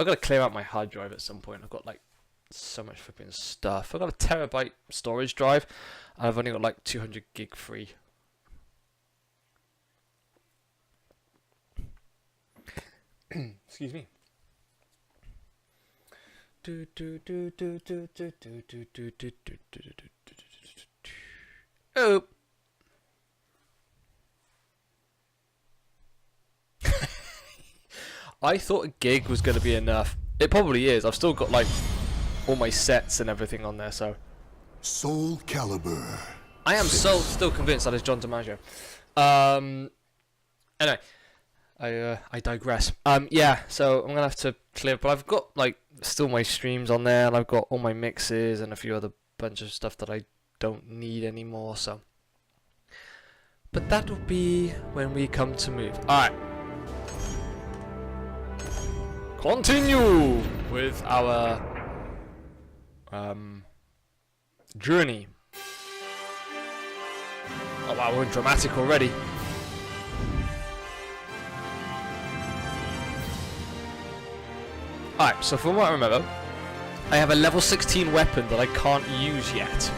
I've got to clear out my hard drive at some point. I've got like so much flipping stuff. I've got a terabyte storage drive, and I've only got like 200 gig free. Excuse me. Oh. I thought a gig was going to be enough. It probably is. I've still got like all my sets and everything on there, so. SoulCalibur. I am still convinced that is John DiMaggio. Anyway, I digress. Yeah, so I'm gonna have to clear, but I've got like still my streams on there, and I've got all my mixes and a few other bunch of stuff that I don't need anymore. So, but that will be when we come to move. All right. Continue with our journey. Oh wow, we're dramatic already. Alright, so from what I remember, I have a level 16 weapon that I can't use yet.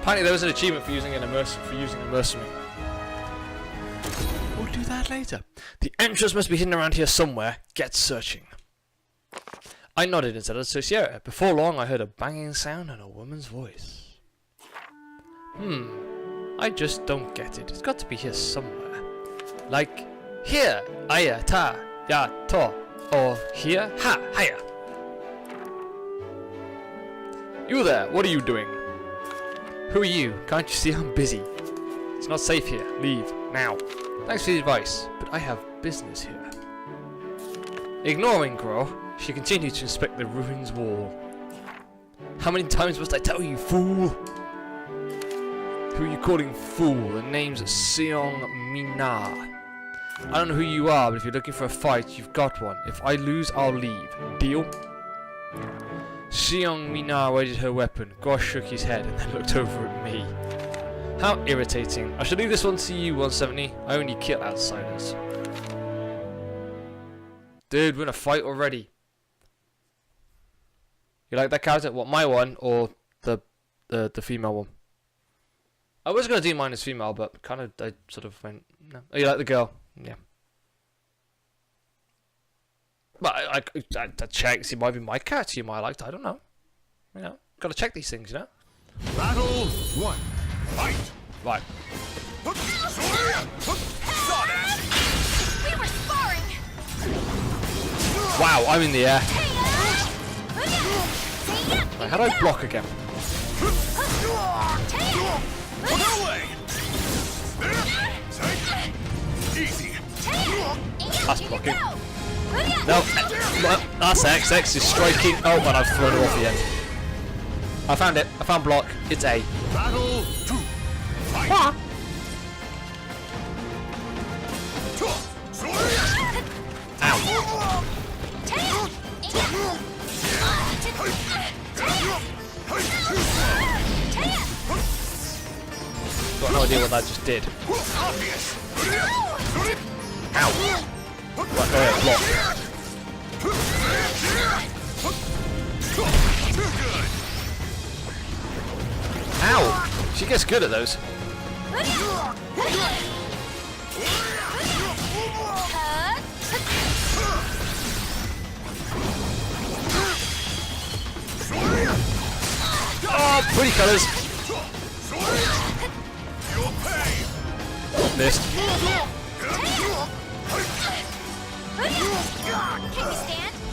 Apparently there was an achievement for using a mercenary. We'll do that later. The entrance must be hidden around here somewhere. Get searching. I nodded and said I'd associate it. Before long I heard a banging sound and a woman's voice. I just don't get it. It's got to be here somewhere. Like here, aya, ta, ya, to. Or here, ha, hiya. You there, what are you doing? Who are you? Can't you see I'm busy? It's not safe here. Leave, now. Thanks for the advice, but I have business here. Ignoring Grow, she continued to inspect the ruins wall. How many times must I tell you, fool? Who are you calling fool? The name's Seong Mina. I don't know who you are, but if you're looking for a fight, you've got one. If I lose, I'll leave. Deal? Seong Mina weighted her weapon. Gosh shook his head and then looked over at me. How irritating. I should leave this one to you, 170. I only kill outsiders. Dude, we're in a fight already. You like that character? What, my one or the female one? I was going to do mine as female, but kind of I sort of went, no. Oh, you like the girl? Yeah. But I checked. It might be my character you might like. I don't know. You know, got to check these things, you know. Battle 1. Fight. Right. We were sparring. Wow, I'm in the air. Right, how do I block again? No way. Easy. That's blocking. No, that's X. X is striking. Oh, and I've thrown it off the end. I found it. I found block. It's A. Battle 2. Fight. Ah. Ow. Got no idea what that just did. Ow. Right, go ahead, block. Ow! She gets good at those. Oh, pretty colours. Missed. Can you stand?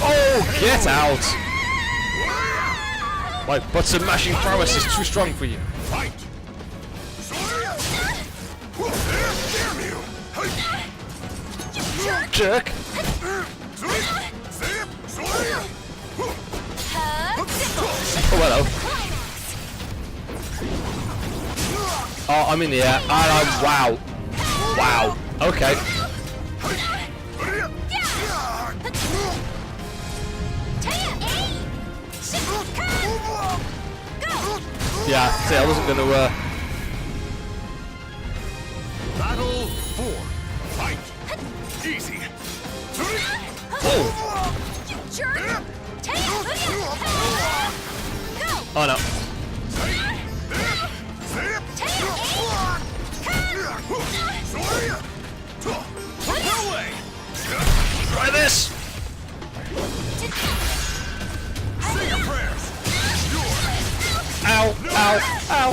Oh, get out! My button mashing prowess is too strong for you. Fight. Jerk! Oh, hello. Oh, I'm in the air. And wow. Wow. Okay. Yeah, see, I wasn't gonna. Battle 4. Fight. Easy. Oh! You jerk! Oh no. No way. Try this! Say your prayers. Ow, ow, ow!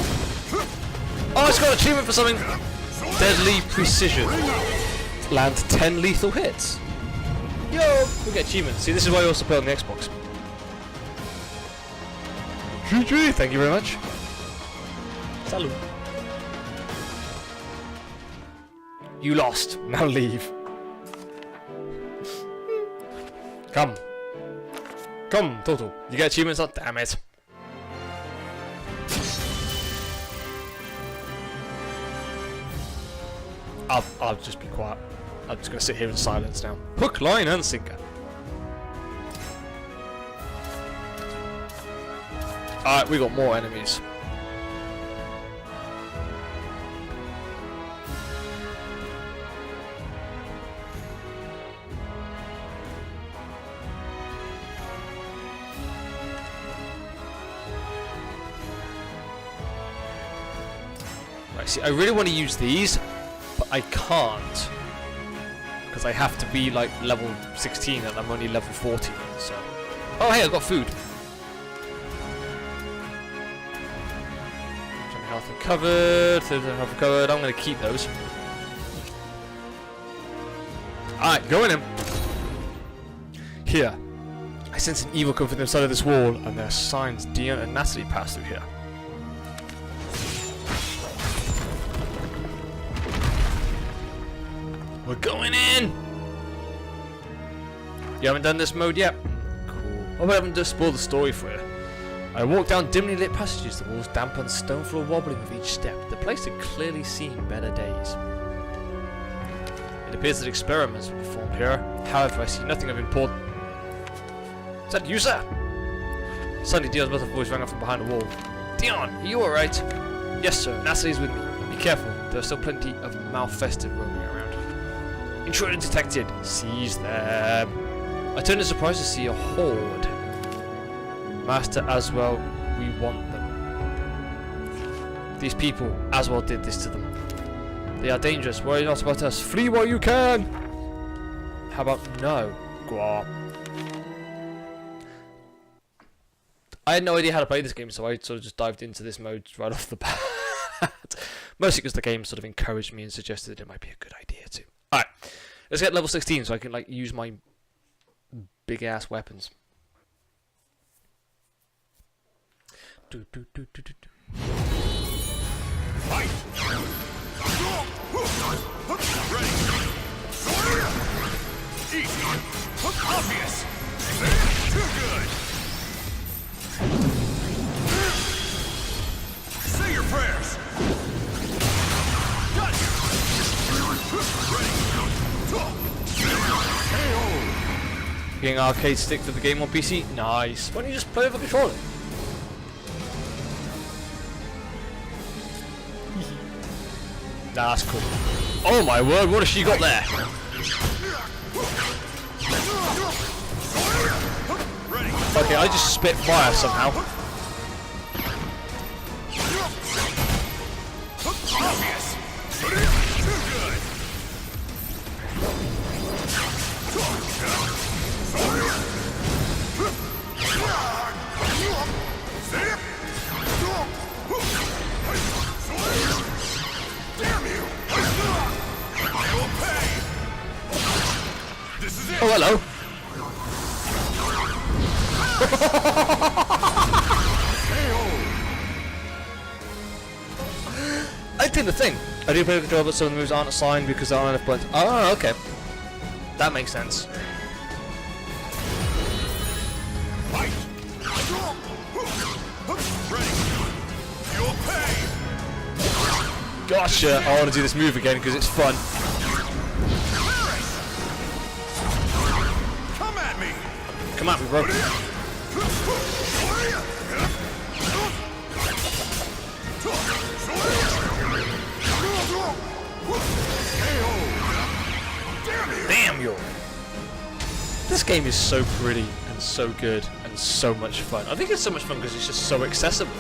Oh, it's got an achievement for something! Deadly Precision. Land 10 lethal hits. Yo! We get achievements. See, this is why you also play on the Xbox. GG! Thank you very much. Salut. You lost. Now leave. Come. Come, Toto. You get achievements? Oh, damn it. I'll just be quiet. I'm just gonna sit here in silence now. Hook, line, and sinker. Alright, we got more enemies. Right, see, I really want to use these, but I can't. Because I have to be like level 16 and I'm only level 14, so... Oh hey, I got food! Health recovered, health recovered, I'm going to keep those. Alright, going in. Here. I sense an evil coming from the side of this wall, and there are signs Dion and Natalie passed through here. We're going in! You haven't done this mode yet? Cool. Hope I haven't just spoiled the story for you. I walked down dimly lit passages, the walls damp and stone floor wobbling with each step. The place had clearly seen better days. It appears that experiments were performed here. However, I see nothing of importance. Is that you, sir? Suddenly, Dion's muffled voice rang out from behind the wall. Dion, are you alright? Yes, sir. Natalie's with me. Be careful. There are still plenty of malfested roaming around. Intruder detected. Seize them. I turned in surprise to see a horde. Master Aswell, we want them. These people, Aswell did this to them. They are dangerous. Worry not about us. Flee while you can. How about no? Gwar. I had no idea how to play this game, so I sort of just dived into this mode right off the bat. Mostly because the game sort of encouraged me and suggested that it might be a good idea too. Alright, let's get level 16 so I can like use my big ass weapons. Fight! Ready! Easy! Obvious! Too good! Say your prayers! Gotcha! Ready! Getting arcade stick for the game on PC? Nice. Why don't you just play with a controller? Nah, that's cool. Oh my word, what has she got there? Okay, I just spit fire somehow. Obvious! Too good! Damn you! I will pay! This is it! Oh, hello. I did the thing. I do play the controller, but some of the moves aren't assigned because there aren't enough buttons. Oh, okay. That makes sense. Fight! Ready! You'll pay! Gotcha. I want to do this move again because it's fun. at me, bro. Damn you! This game is so pretty and so good and so much fun. I think it's so much fun because it's just so accessible.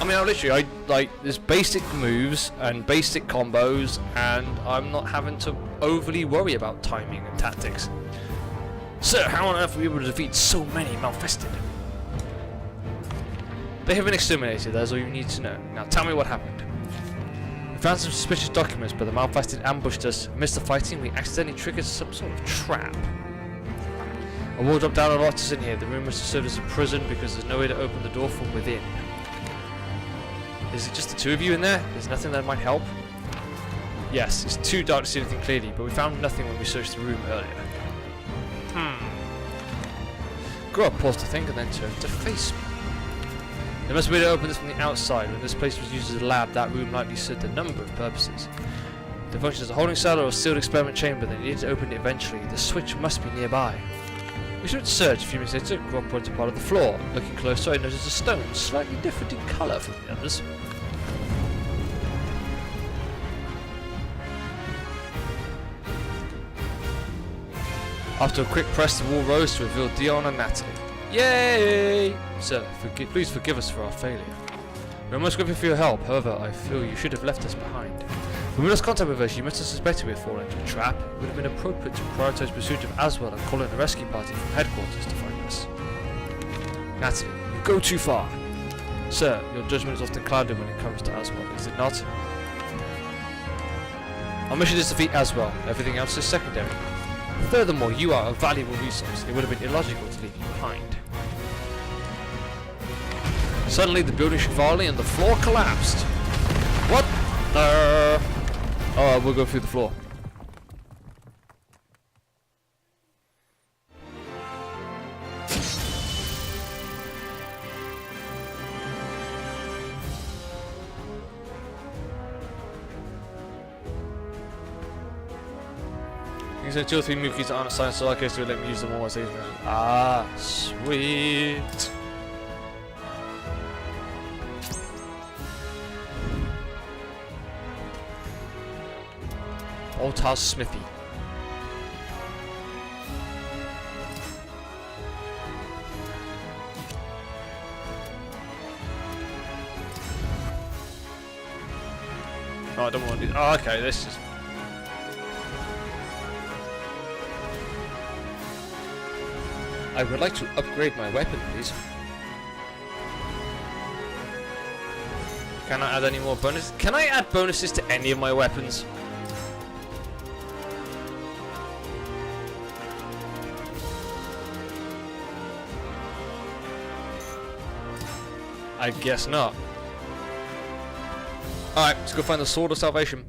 I mean, I like there's basic moves and basic combos, and I'm not having to overly worry about timing and tactics. Sir, how on earth were we able to defeat so many Malfested? They have been exterminated, that's all you need to know. Now tell me what happened. We found some suspicious documents, but the Malfested ambushed us. Amidst the fighting, we accidentally triggered some sort of trap. A wall dropped down and locked us in here. The room must have served as a prison because there's no way to open the door from within. Is it just the two of you in there? There's nothing that might help? Yes, it's too dark to see anything clearly, but we found nothing when we searched the room earlier. Grow paused to think and then turned to face me. There must be a way to open this from the outside. When this place was used as a lab, that room likely served a number of purposes. The function as a holding cell or a sealed experiment chamber, they needed to open it eventually. The switch must be nearby. We started to search. A few minutes later, Grow pointed to part of the floor. Looking closer, I noticed a stone, slightly different in colour from the others. After a quick press, the wall rose to reveal Dion and Natalie. Yay! Sir, please forgive us for our failure. We are most grateful for your help, however, I feel you should have left us behind. When we lost contact with us, you must have suspected we had fallen into a trap. It would have been appropriate to prioritize pursuit of Aswell and call in a rescue party from headquarters to find us. Natalie, you go too far. Sir, your judgment is often clouded when it comes to Aswell, is it not? Our mission is to defeat Aswell. Everything else is secondary. Furthermore, you are a valuable resource. It would have been illogical to leave you behind. Suddenly, the building shook violently and the floor collapsed. What? Oh, we'll go through the floor. You said 2 or 3 move keys aren't assigned, so I guess to let me use them all as these. Ah, sweet. Old House Smithy. Oh, I don't want to do. Oh, okay, this is. I would like to upgrade my weapon, please. Can I add any more bonuses? Can I add bonuses to any of my weapons? I guess not. Alright, let's go find the Sword of Salvation.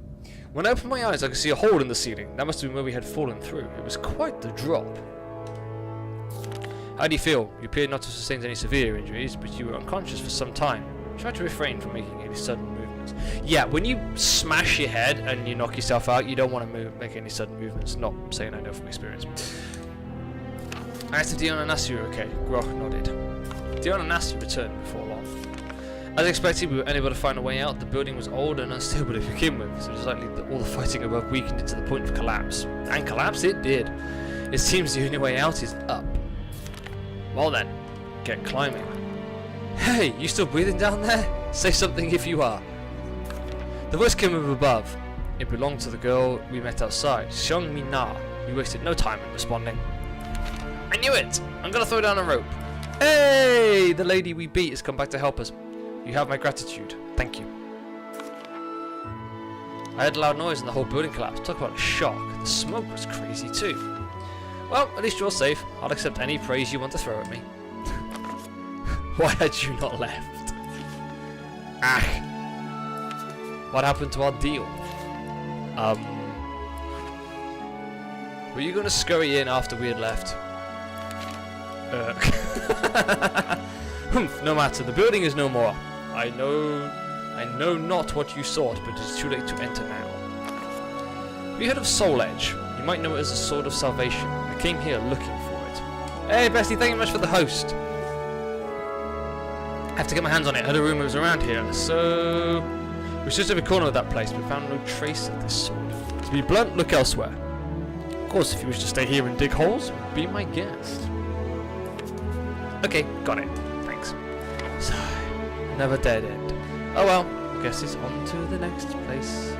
When I opened my eyes, I could see a hole in the ceiling. That must have been where we had fallen through. It was quite the drop. How do you feel? You appeared not to have sustained any severe injuries, but you were unconscious for some time. Try to refrain from making any sudden movements. Yeah, when you smash your head and you knock yourself out, you don't want to make any sudden movements. Not saying I know from experience. I asked if Dion and Nasty were okay. Grok nodded. Dion and Nasty returned before long. As expected, we were unable to find a way out. The building was old and unstable to begin with, so it was likely that all the fighting above weakened it to the point of collapse. And collapse it did. It seems the only way out is up. Well then, get climbing. Hey, you still breathing down there? Say something if you are. The voice came from above. It belonged to the girl we met outside, Xiong Mina. We wasted no time in responding. I knew it! I'm gonna throw down a rope. Hey! The lady we beat has come back to help us. You have my gratitude. Thank you. I heard a loud noise and the whole building collapsed. Talk about a shock. The smoke was crazy too. Well, at least you're safe. I'll accept any praise you want to throw at me. Why had you not left? Ah. What happened to our deal? Were you going to scurry in after we had left? Humph, no matter. The building is no more. I know not what you sought, but it is too late to enter now. Have you heard of Soul Edge? You might know it as a Sword of Salvation. I came here looking for it. Hey, Bestie, thank you much for the host. I have to get my hands on it. I heard a rumour was around here, so we searched every corner of that place, but found no trace of this sword. To be blunt, look elsewhere. Of course, if you wish to stay here and dig holes, be my guest. Okay, got it. Thanks. So, never dead end. Oh well, I guess it's on to the next place.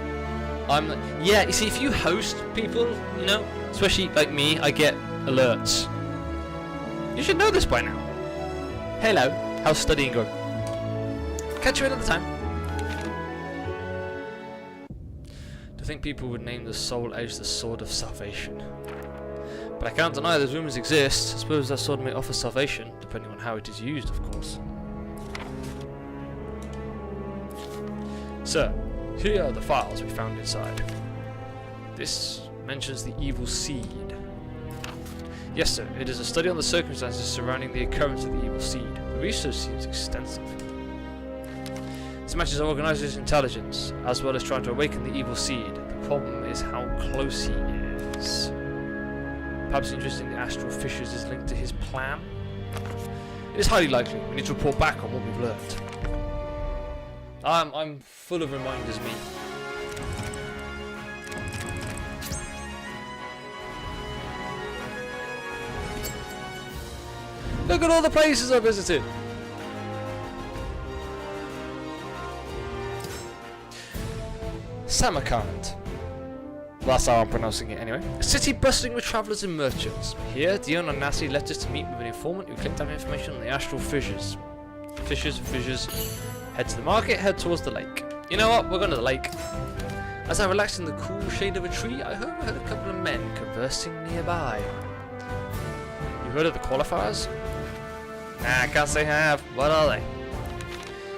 Yeah, you see, if you host people, you know, especially like me, I get alerts. You should know this by now. Hello, how's studying going? Catch you another time. To think people would name the Soul Edge the Sword of Salvation. But I can't deny those rumors exist. I suppose that sword may offer salvation, depending on how it is used, of course. Sir, here are the files we found inside. This mentions the evil seed. Yes, sir, it is a study on the circumstances surrounding the occurrence of the evil seed. The research seems extensive. This matches our organizer's intelligence, as well as trying to awaken the evil seed. The problem is how close he is. Perhaps interest in the astral fissures is linked to his plan? It is highly likely. We need to report back on what we've learned. I'm full of reminders, me. Look at all the places I visited! Samarkand. That's how I'm pronouncing it anyway. A city bustling with travellers and merchants. Here, Dion and Nasi left us to meet with an informant who claimed to have information on the astral fissures. Fissures. Head to the market, head towards the lake. You know what? We're going to the lake. As I relaxed in the cool shade of a tree, I overheard a couple of men conversing nearby. You heard of the qualifiers? Nah, I can't say I have. What are they?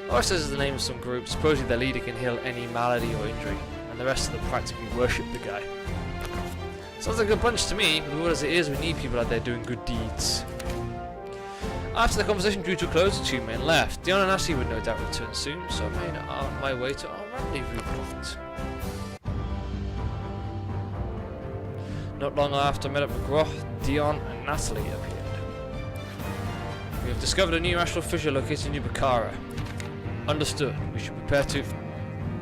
Horses is the name of some group. Supposedly their leader can heal any malady or injury, and the rest of them practically worship the guy. Sounds like a bunch to me, but what as it is, we need people out there doing good deeds. After the conversation drew to a close, the two men left. Dion and Ashley would no doubt return soon, so I made my way to our rendezvous point. Not long after I met up with Groth, Dion and Natalie appeared. We have discovered a new astral fissure located near Bakara. Understood. We should prepare to...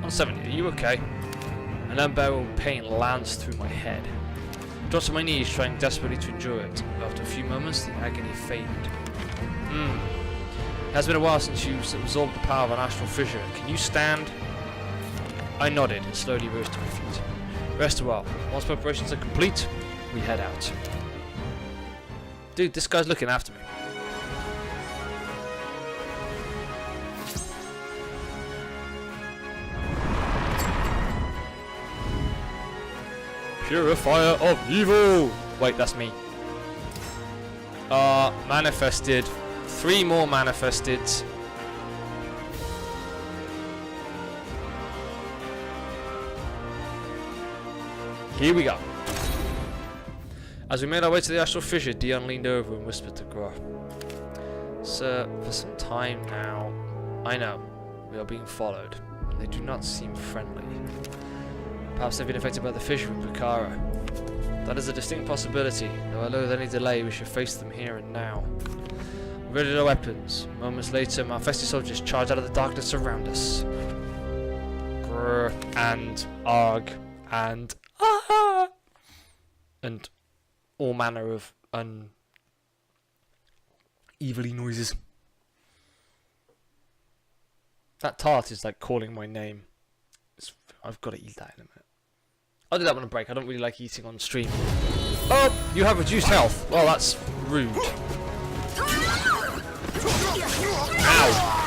On 70, are you okay? An unbearable pain lands through my head. I dropped to my knees, trying desperately to endure it. After a few moments, the agony faded. It has been a while since you absorbed the power of an astral fissure. Can you stand? I nodded and slowly rose to my feet. Rest a while. Once preparations are complete, we head out. Dude, this guy's looking after me. Purifier of evil! Wait, that's me. Manifested. 3 more manifested. Here we go. As we made our way to the astral fissure, Dion leaned over and whispered to Groth. Sir, for some time now, I know, we are being followed, and they do not seem friendly. Perhaps they've been affected by the fissure in Bakara. That is a distinct possibility, though I know with any delay we should face them here and now. We readied our weapons. Moments later, my festive soldiers charged out of the darkness around us. Grr, and arg, and ah, and all manner of evilly noises. That tart is like calling my name. I've got to eat that in a minute. I'll do that on a break. I don't really like eating on stream. Oh, you have reduced health. Well, that's rude. Ow.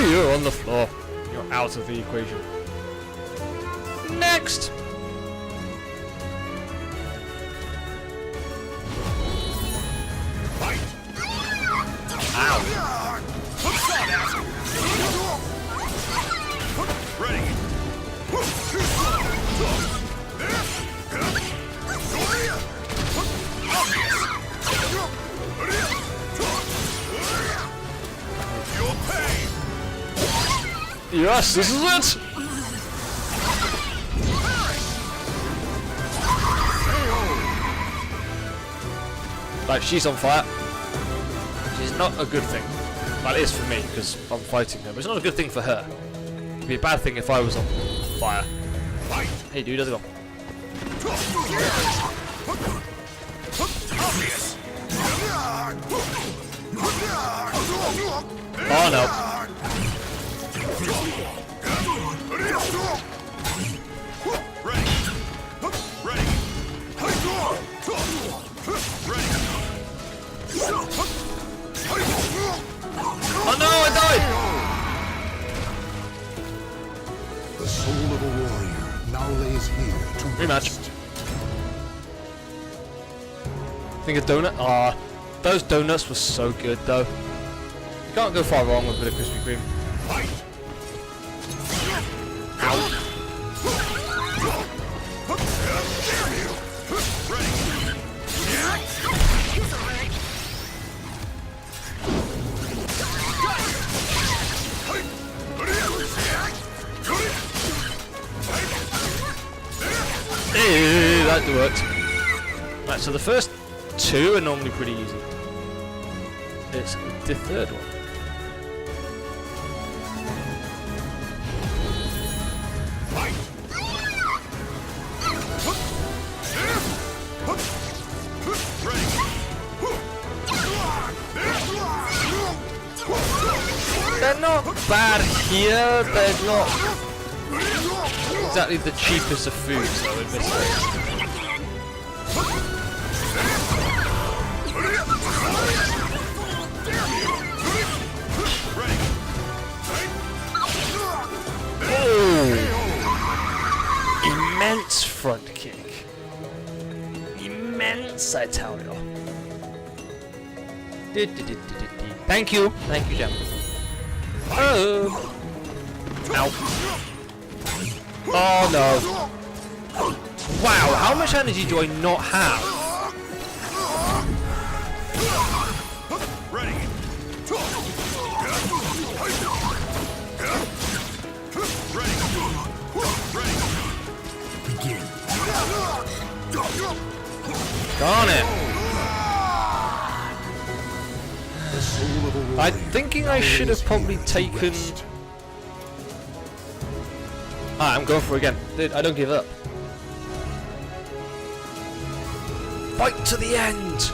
You're on the floor. You're out of the equation. Next! Fight! Ow! Ready! Yes, this is it! Like, she's on fire. Which is not a good thing. Well, it is for me, because I'm fighting her, but it's not a good thing for her. It'd be a bad thing if I was on fire. Hey dude, how's it going? Oh no. Oh no, I died! The soul of a warrior now lays here to Rematch. rest. Think a donut? Ah, those donuts were so good though. You can't go far wrong with a bit of Krispy Kreme. Hey, that worked. Right, so the first two are normally pretty easy. It's the third one. They're not bad here, they're not exactly the cheapest of foods though in this case. Oh! Immense front kick. Immense, I tell you. Thank you. Thank you, Gem. Oh! Ow. Oh no. Wow, how much energy do I not have? Darn it. I'm thinking I should have probably taken... I'm going for it again. Dude, I don't give up. Fight to the end!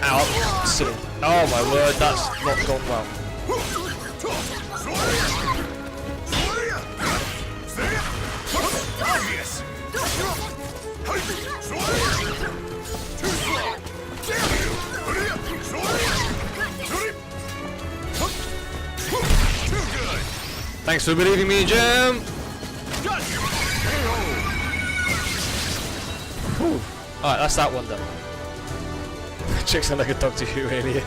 Ow, silly. Oh my word, that's not gone well. Thanks for believing me, Jim! Alright, that's that one done. Chick sound like a Doctor Who alien.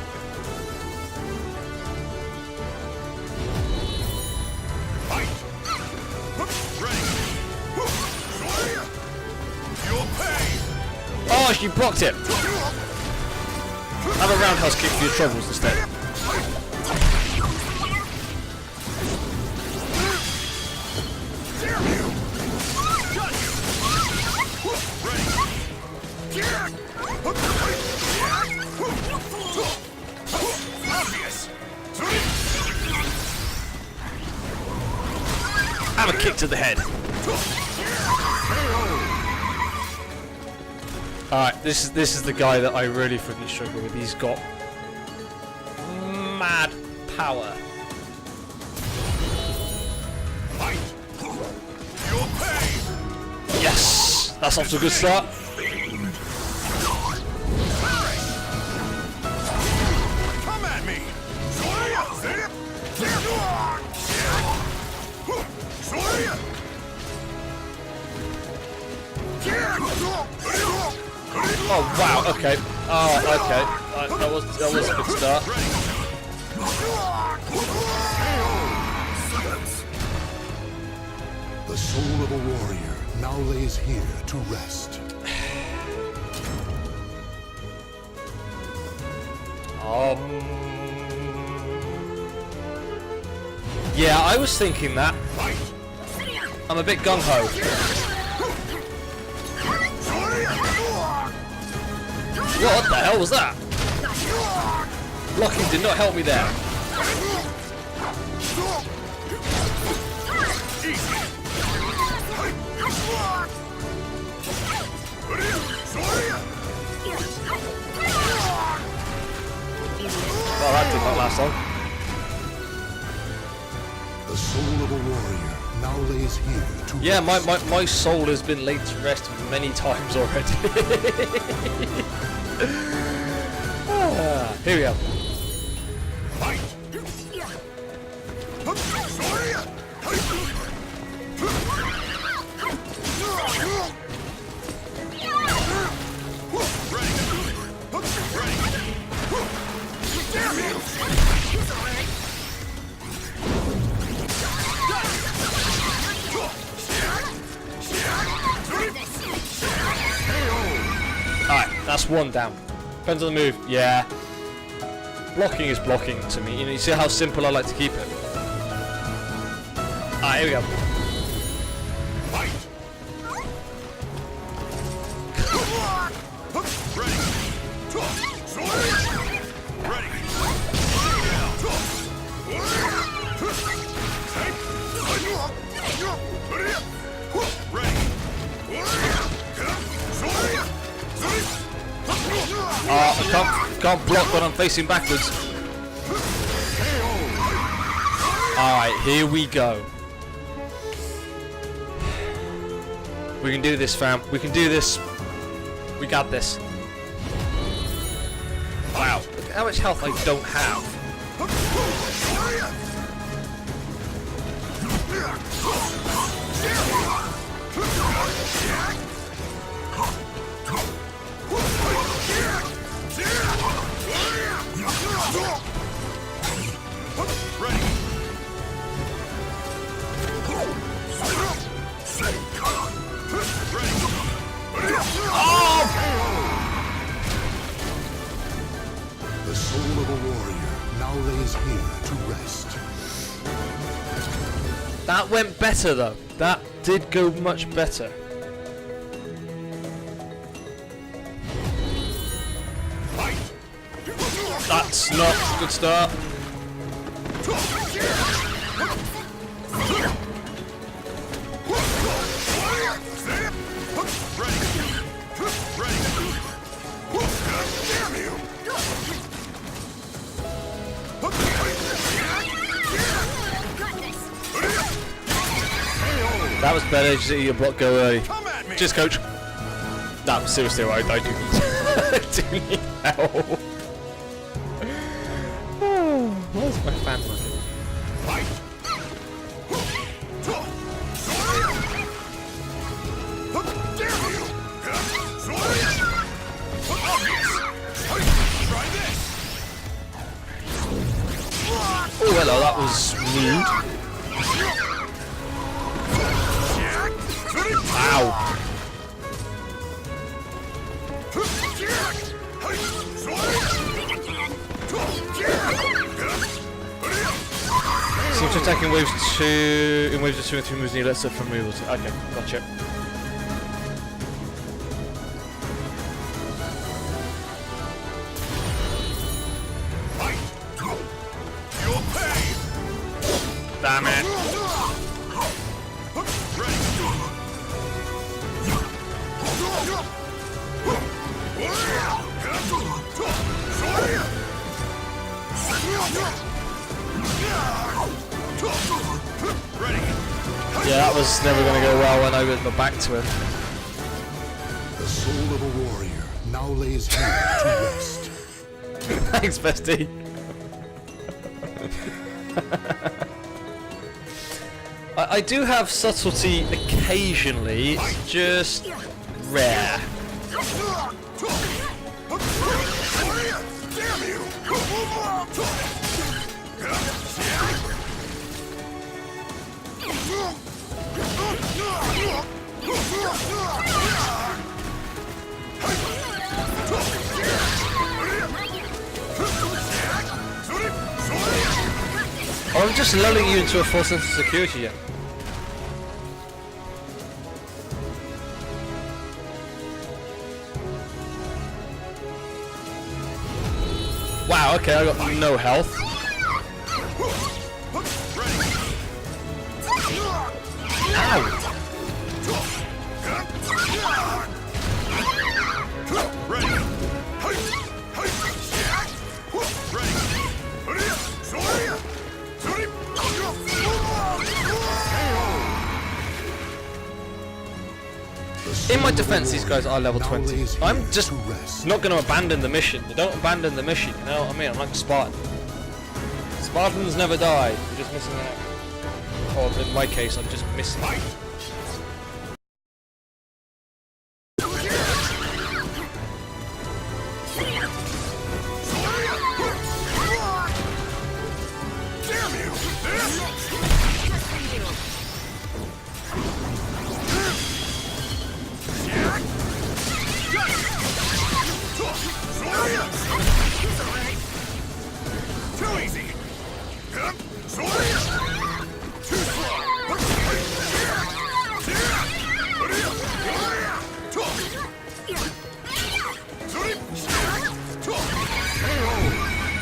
Oh, she blocked it! Have a roundhouse kick for your troubles instead. Have a kick to the head. Alright, this is the guy that I really freaking struggle with. He's got mad power. Yes! That's off to a good start. Come at me! Oh wow, okay. Oh, okay. That was a good start. The soul of a warrior now lays here to rest. Yeah, I was thinking that. I'm a bit gung-ho. What the hell was that? Blocking did not help me there. Well, that did not last long. The soul of a warrior now lays here to Yeah, rest. my soul has been laid to rest many times already. Here we go. Alright, that's one down. Depends on the move. Yeah. Blocking is blocking to me. You know, you see how simple I like to keep it. Alright, here we go. I can't block when I'm facing backwards. Alright, here we go. We can do this, fam. We can do this. We got this. Wow, look at how much health I don't have. The soul of a warrior now lays here to rest. That went better though. That did go much better. That's not a good start. That was better, just let your block go early. Cheers, coach. No, seriously, I do need, I do need help. Where's my fan working? Oh, hello, that was rude. Ow. Seems to attack in waves 2 of 2 and 3 moves near lesser from removals. Okay, gotcha. Damn it. Yeah, that was never going to go well when I went my back to him. The soul of a warrior now lays here to rest. Thanks, bestie. I do have subtlety occasionally, it's just rare. I'm just lulling you into a false sense of security here. Wow, okay, I got no health. Ow! In my defense, these guys are level 20. I'm just not going to abandon the mission. You don't abandon the mission, you know what I mean? I'm like a Spartan. Spartans never die. You're just missing out. Or in my case, I'm just missing out. Too easy.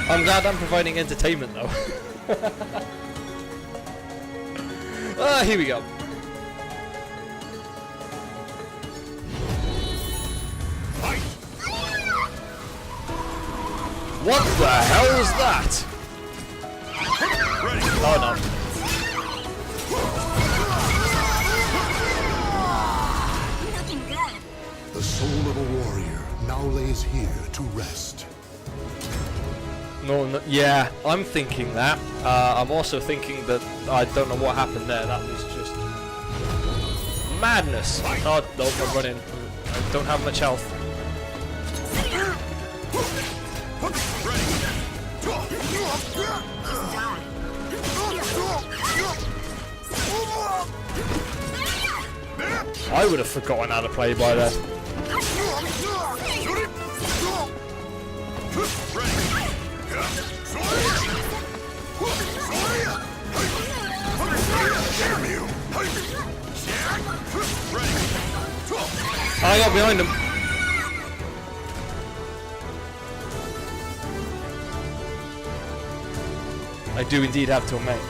I'm glad I'm providing entertainment though. Here we go. What the hell is that? Oh no. Looking good. The soul of a warrior now lays here to rest. No, no, yeah, I'm thinking that. I'm also thinking that I don't know what happened there. That was just madness. Oh, no, I'm running. I don't have much health. I would have forgotten how to play by then. I got behind him. I do indeed have to, mate.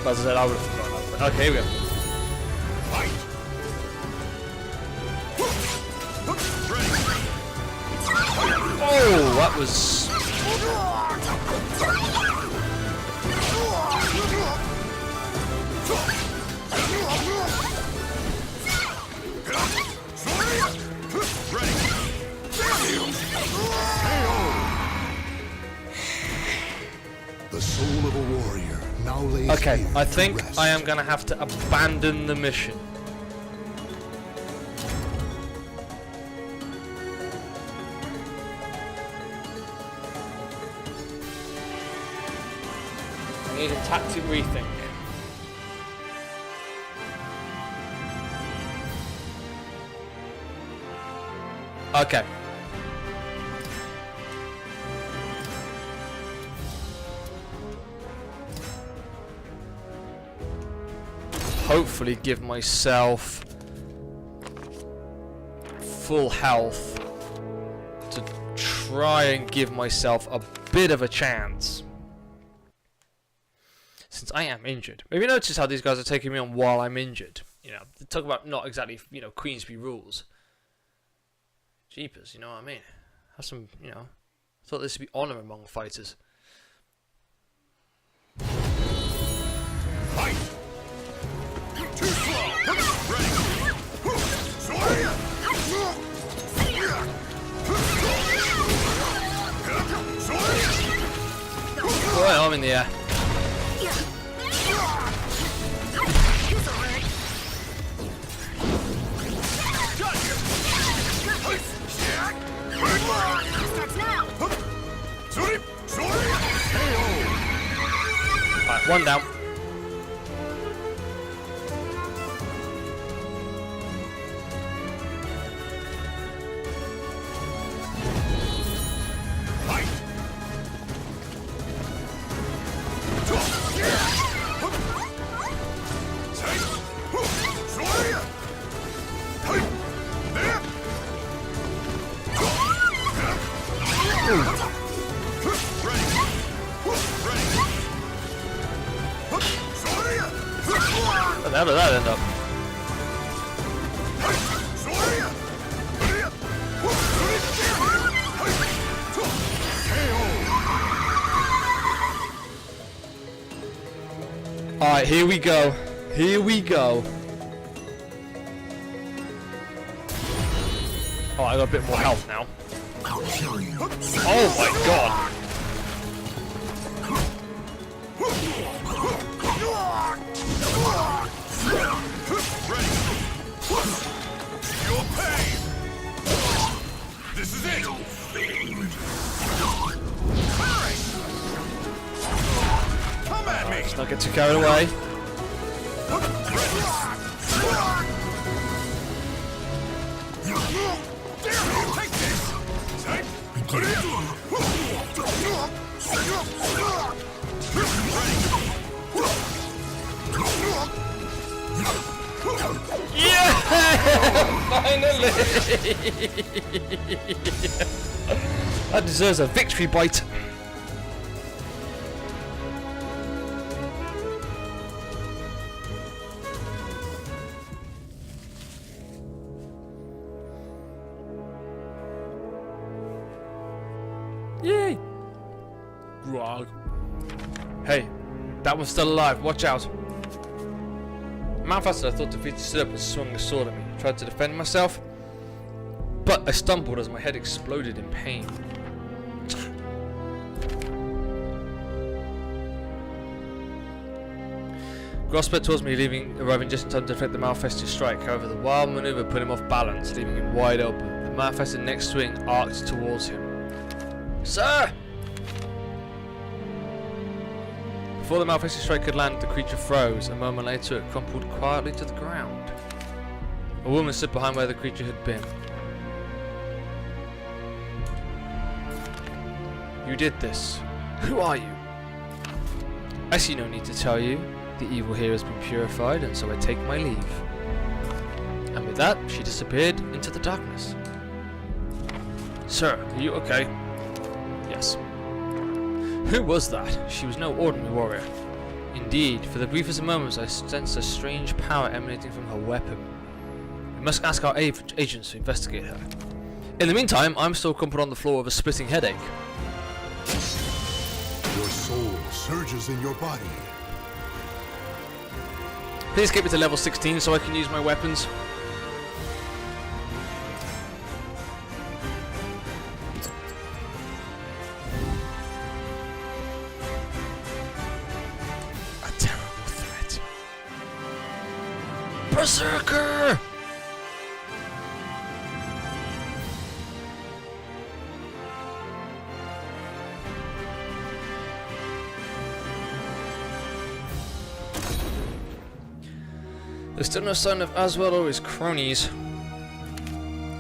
As I said, I would have forgotten that. Okay, here we go. Oh, that was... The soul of a warrior now lays Okay, here I to think rest. I am gonna have to abandon the mission. I need a tactic rethink. Okay. Hopefully give myself full health to try and give myself a bit of a chance. Since I am injured. Maybe notice how these guys are taking me on while I'm injured. You know, they talk about not exactly, you know, Queensberry rules. Jeepers, you know what I mean? Have some, you know, I thought this would be honor among fighters. Fight! Too slow! Right, I'm in the air. Right, one down. Where the hell did that end up? Alright, here we go. Here we go. Oh, I got a bit more health now. Oh my god. Your pain. This is it. Come at me. Let's not get too carried away. Take this. Yeah! Finally! That deserves a victory bite. Yay! Grog. Hey, that one's still alive. Watch out. Malfasted, I thought defeated stood up and swung a sword at me. I tried to defend myself, but I stumbled as my head exploded in pain. Gross sped towards me, arriving just in time to deflect the Malfested strike. However, the wild maneuver put him off balance, leaving him wide open. The Malfested next swing arced towards him. Sir! Before the Malfested strike could land, the creature froze. A moment later, it crumpled quietly to the ground. A woman stood behind where the creature had been. You did this. Who are you? I see no need to tell you. The evil here has been purified, and so I take my leave. And with that, she disappeared into the darkness. Sir, are you okay? Yes. Who was that? She was no ordinary warrior. Indeed, for the briefest of moments I sensed a strange power emanating from her weapon. We must ask our agents to investigate her. In the meantime, I'm still crumpled on the floor with a splitting headache. Your soul surges in your body. Please get me to level 16 so I can use my weapons. Berserker! There's still no sign of Aswell or his cronies.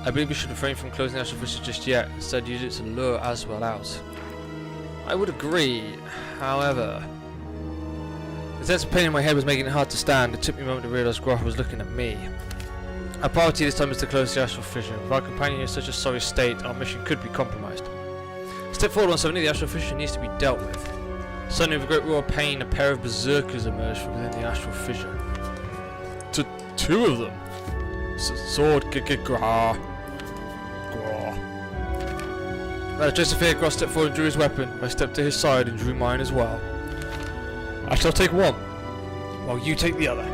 I believe we should refrain from closing the Astral Fissure just yet. Instead, use it to lure Aswell out. I would agree. However, the sense of pain in my head was making it hard to stand. It took me a moment to realise Groth was looking at me. Our priority this time is to close the Astral Fissure. With our companion in such a sorry state, our mission could be compromised. Step forward 170, the Astral Fissure needs to be dealt with. Suddenly, with a great roar of pain, a pair of berserkers emerged from within the Astral Fissure. Two of them. Sword, Grah. Without a trace of fear, Groth stepped forward and drew his weapon. I stepped to his side and drew mine as well. I shall take one, while you take the other.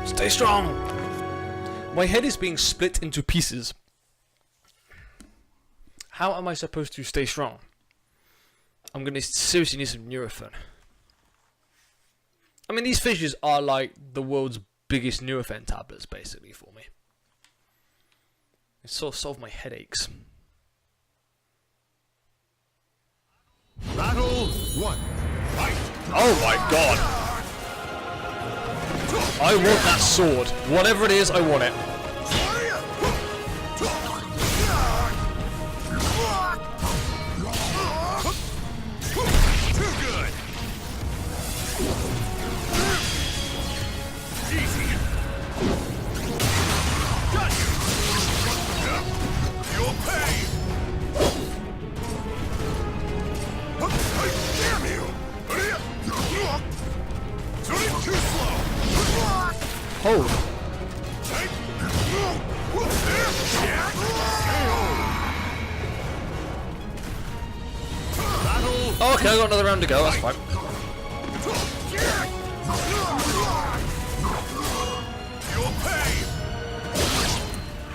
Stay strong! My head is being split into pieces. How am I supposed to stay strong? I'm going to seriously need some Nurofen. I mean, these fissures are like the world's biggest Nurofen tablets, basically, for me. It sort of solved my headaches. Battle 1. Fight! Oh my god! I want that sword. Whatever it is, I want it. Too good. Easy. Got you. Your pain. hold. Oh, okay, I got another round to go, that's fine.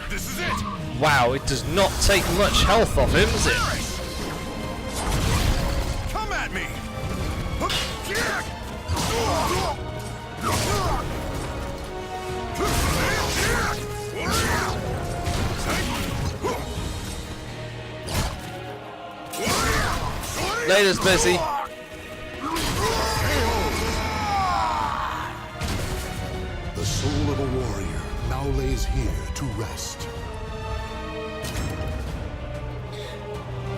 This is it. Wow, it does not take much health off him, does it? Come at me. Later's busy. The soul of a warrior now lays here to rest.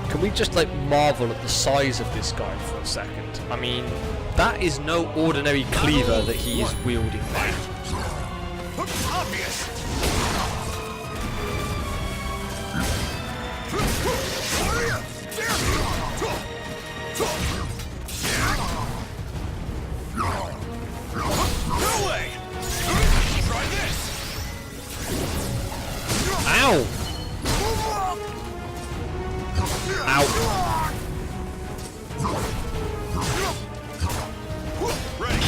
Can we just like marvel at the size of this guy for a second? I mean, that is no ordinary cleaver that he is wielding there. Obvious. No way. Try this. Ow! Ow. Ready.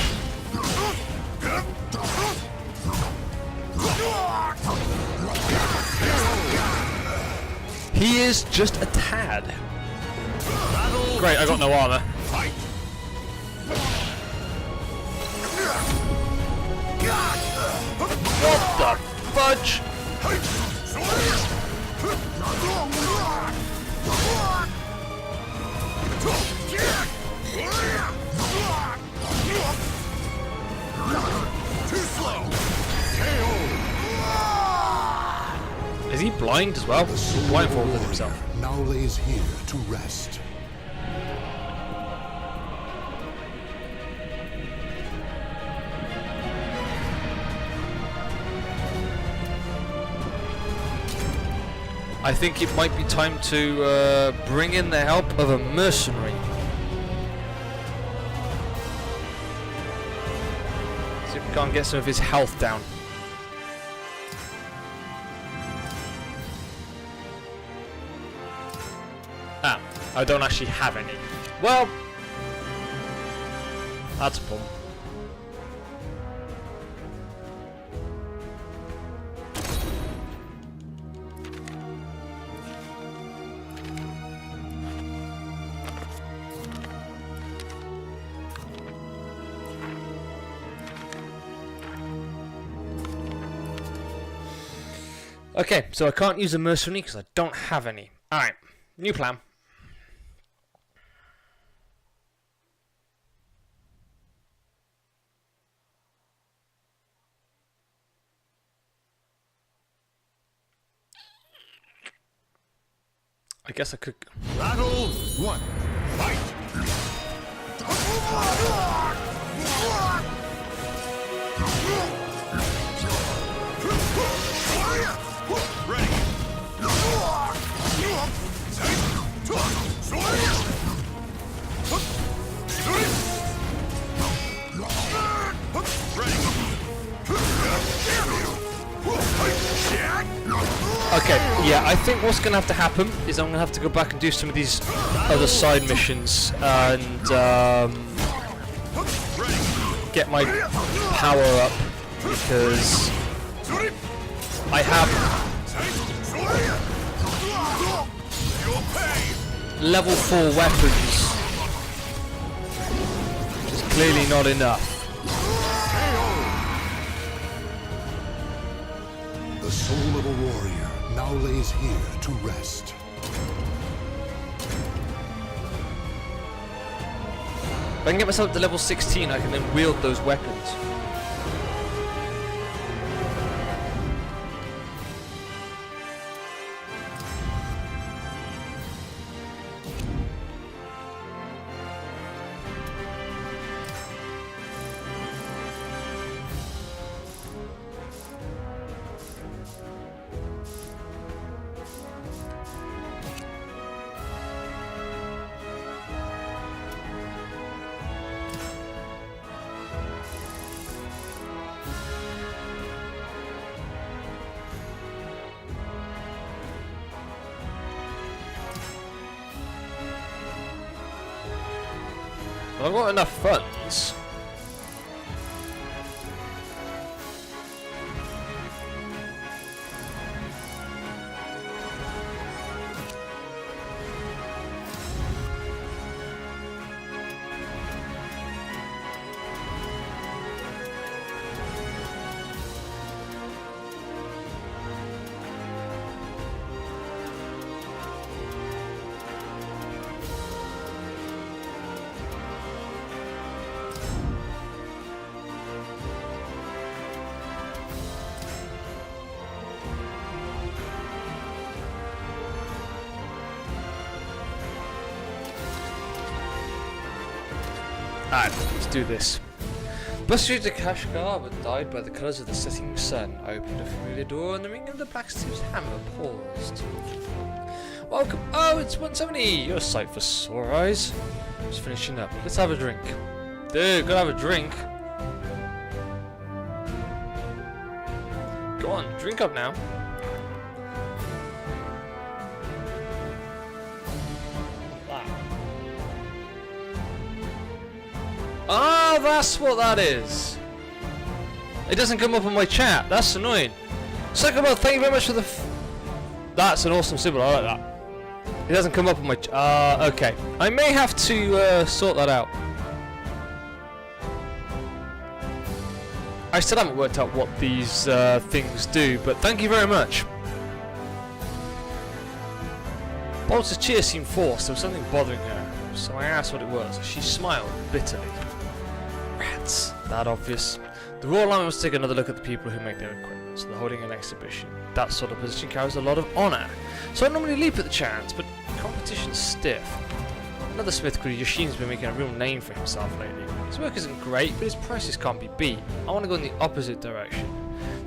He is just a tad. Battle. Great, I got no armor. Fight. What the fudge? Too slow. Is he blind as well? The soul of a Blindfolded warrior himself. now lays here to rest. I think it might be time to bring in the help of a mercenary. See if we can't get some of his health down. Ah, I don't actually have any. Well, that's a problem. Okay, so I can't use a mercenary because I don't have any. Alright, new plan. I guess I could... Battle 1. Fight. Ready. Okay, yeah, I think what's going to have to happen is I'm going to have to go back and do some of these other side missions and get my power up because I have level 4 weapons, which is clearly not enough. The soul of a warrior now lays here to rest. If I can get myself to level 16, I can then wield those weapons. I've got enough funds. Alright, let's do this. Bus street to Kashgar, but died by the colours of the setting sun. I opened a familiar door and the ring of the blacksmith's hammer paused. Welcome. Oh, it's 170. You're a sight for sore eyes. Just finishing up. Let's have a drink. Dude, gotta have a drink. Go on, drink up now. Ah, that's what that is. It doesn't come up on my chat. That's annoying. SoulCalibur, thank you very much for the. That's an awesome symbol. I like that. It doesn't come up on my. Okay. I may have to sort that out. I still haven't worked out what these things do, but thank you very much. Bolt's cheer seemed forced. There was something bothering her, so I asked what it was. She smiled bitterly. Rats. That obvious. The Royal Army must take another look at the people who make their equipment, so they're holding an exhibition. That sort of position carries a lot of honour, so I normally leap at the chance, but competition's stiff. Another smith called Yoshin's been making a real name for himself lately. His work isn't great, but his prices can't be beat. I want to go in the opposite direction.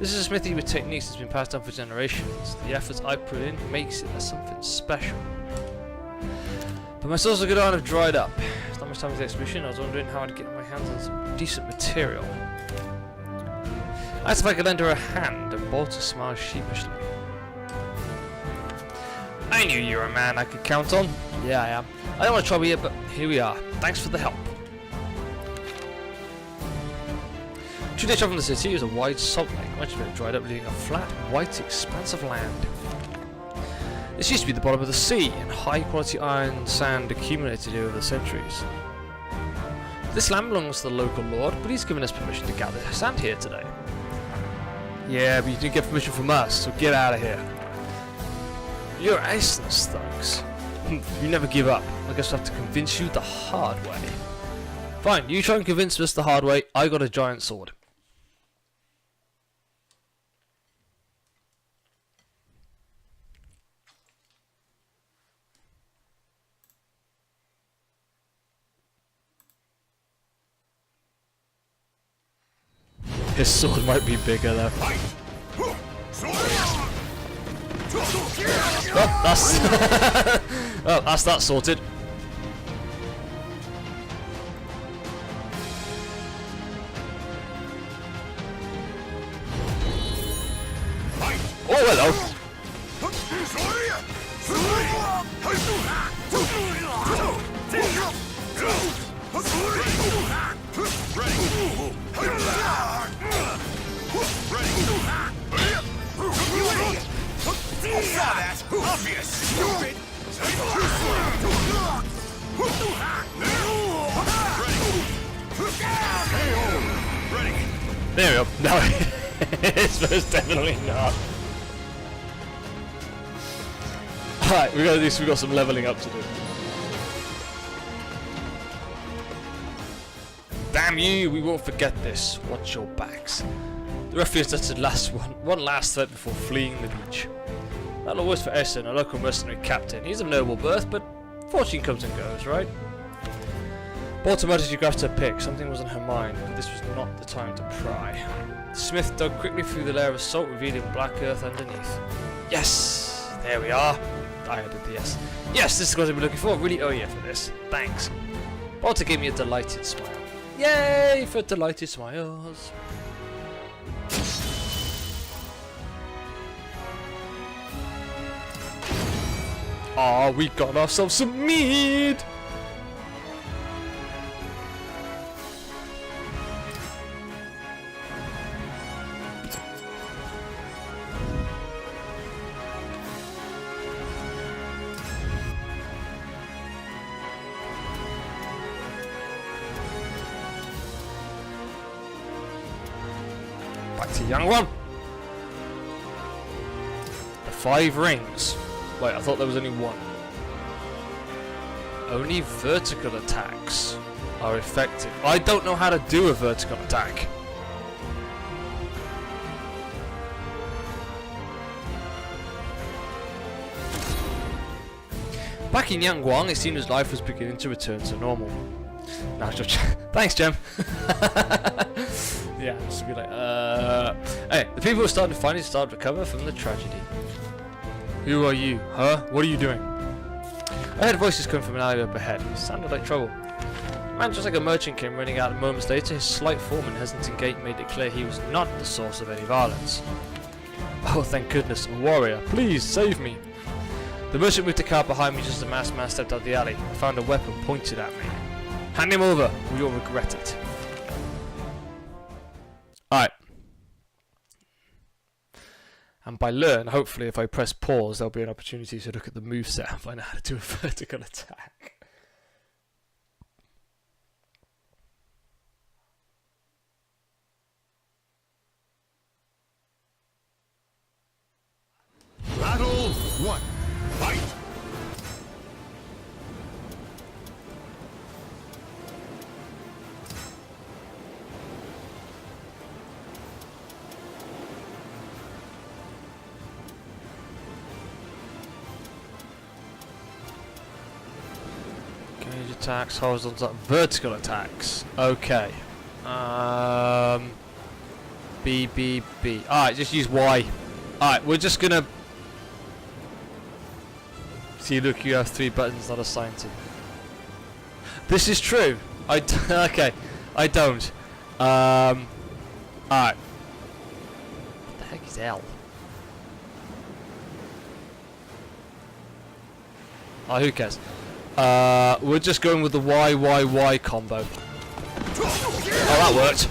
This is a smithy with techniques that's been passed down for generations. The efforts I put in makes it something special. But my sources of good iron have dried up. There's not much time for the exhibition. I was wondering how I'd get my hands on some decent material. I asked if I could lend her a hand, and Bolter smiled sheepishly. I knew you were a man I could count on. Yeah, I am. I don't want to trouble you, but here we are. Thanks for the help. 2 days from the city is a wide salt lake, much of it dried up, leaving a flat, white expanse of land. This used to be the bottom of the sea, and high-quality iron sand accumulated here over the centuries. This land belongs to the local lord, but he's given us permission to gather sand here today. Yeah, but you didn't get permission from us, so get out of here. You're aceless, thugs. You never give up. I guess I have to convince you the hard way. Fine, you try and convince us the hard way. I got a giant sword. His sword might be bigger though. Oh, that's oh, that's that sorted. Oh, hello. You saw that! Obvious! Stupid! Ready! There we go. No, it's most definitely not. Alright, we got some leveling up to do. Damn you, we won't forget this. Watch your backs. The ruffians uttered one last threat before fleeing the beach. That'll worse for Essen, a local mercenary captain. He's of noble birth, but fortune comes and goes, right? Baltimore she grasped her pick. Something was on her mind, but this was not the time to pry. The smith dug quickly through the layer of salt, revealing black earth underneath. Yes! There we are. I added the yes. Yes, this is what I've been looking for. Really owe you for this. Thanks. Baltimore gave me a delighted smile. Yay for delighted smiles. Oh, we got ourselves some meat! back to young one. The 5 rings. Wait, I thought there was only one. Only vertical attacks are effective. I don't know how to do a vertical attack. Back in Yangguang, it seemed his life was beginning to return to normal. Now, thanks, Jem. Yeah, just be like, Hey, the people were starting to finally start to recover from the tragedy. Who are you? Huh? What are you doing? I heard voices coming from an alley up ahead. It sounded like trouble. A man just like a merchant came running out, and moments later his slight form and hesitant gait made it clear he was not the source of any violence. Oh, thank goodness, a warrior. Please, save me. The merchant moved the car behind me just as the masked man stepped out the alley. I found a weapon pointed at me. Hand him over, or you'll regret it. Alright. And by learn, hopefully if I press pause, there'll be an opportunity to look at the moveset and find out how to do a vertical attack. Battle 1. Fight! Gauge attacks, horizontal, vertical attacks. Okay. B, B, B. Alright, just use Y. Alright, we're just gonna... See, look, you have 3 buttons not assigned to. This is true. Okay, I don't. Alright. What the heck is L? Oh, who cares? We're just going with the Y combo. Oh, that worked.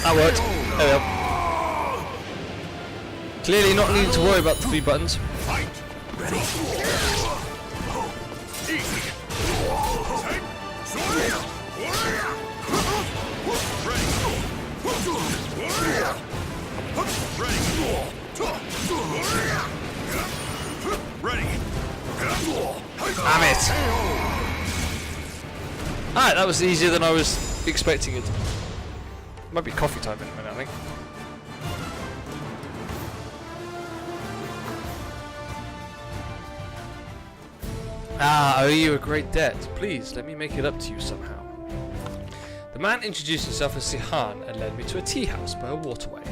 That worked. There we go. Clearly not needing to worry about the 3 buttons. Ready? Damn it! Alright, that was easier than I was expecting it. Might be coffee time in a minute, I think. I owe you a great debt. Please, let me make it up to you somehow. The man introduced himself as Sihan and led me to a tea house by a waterway.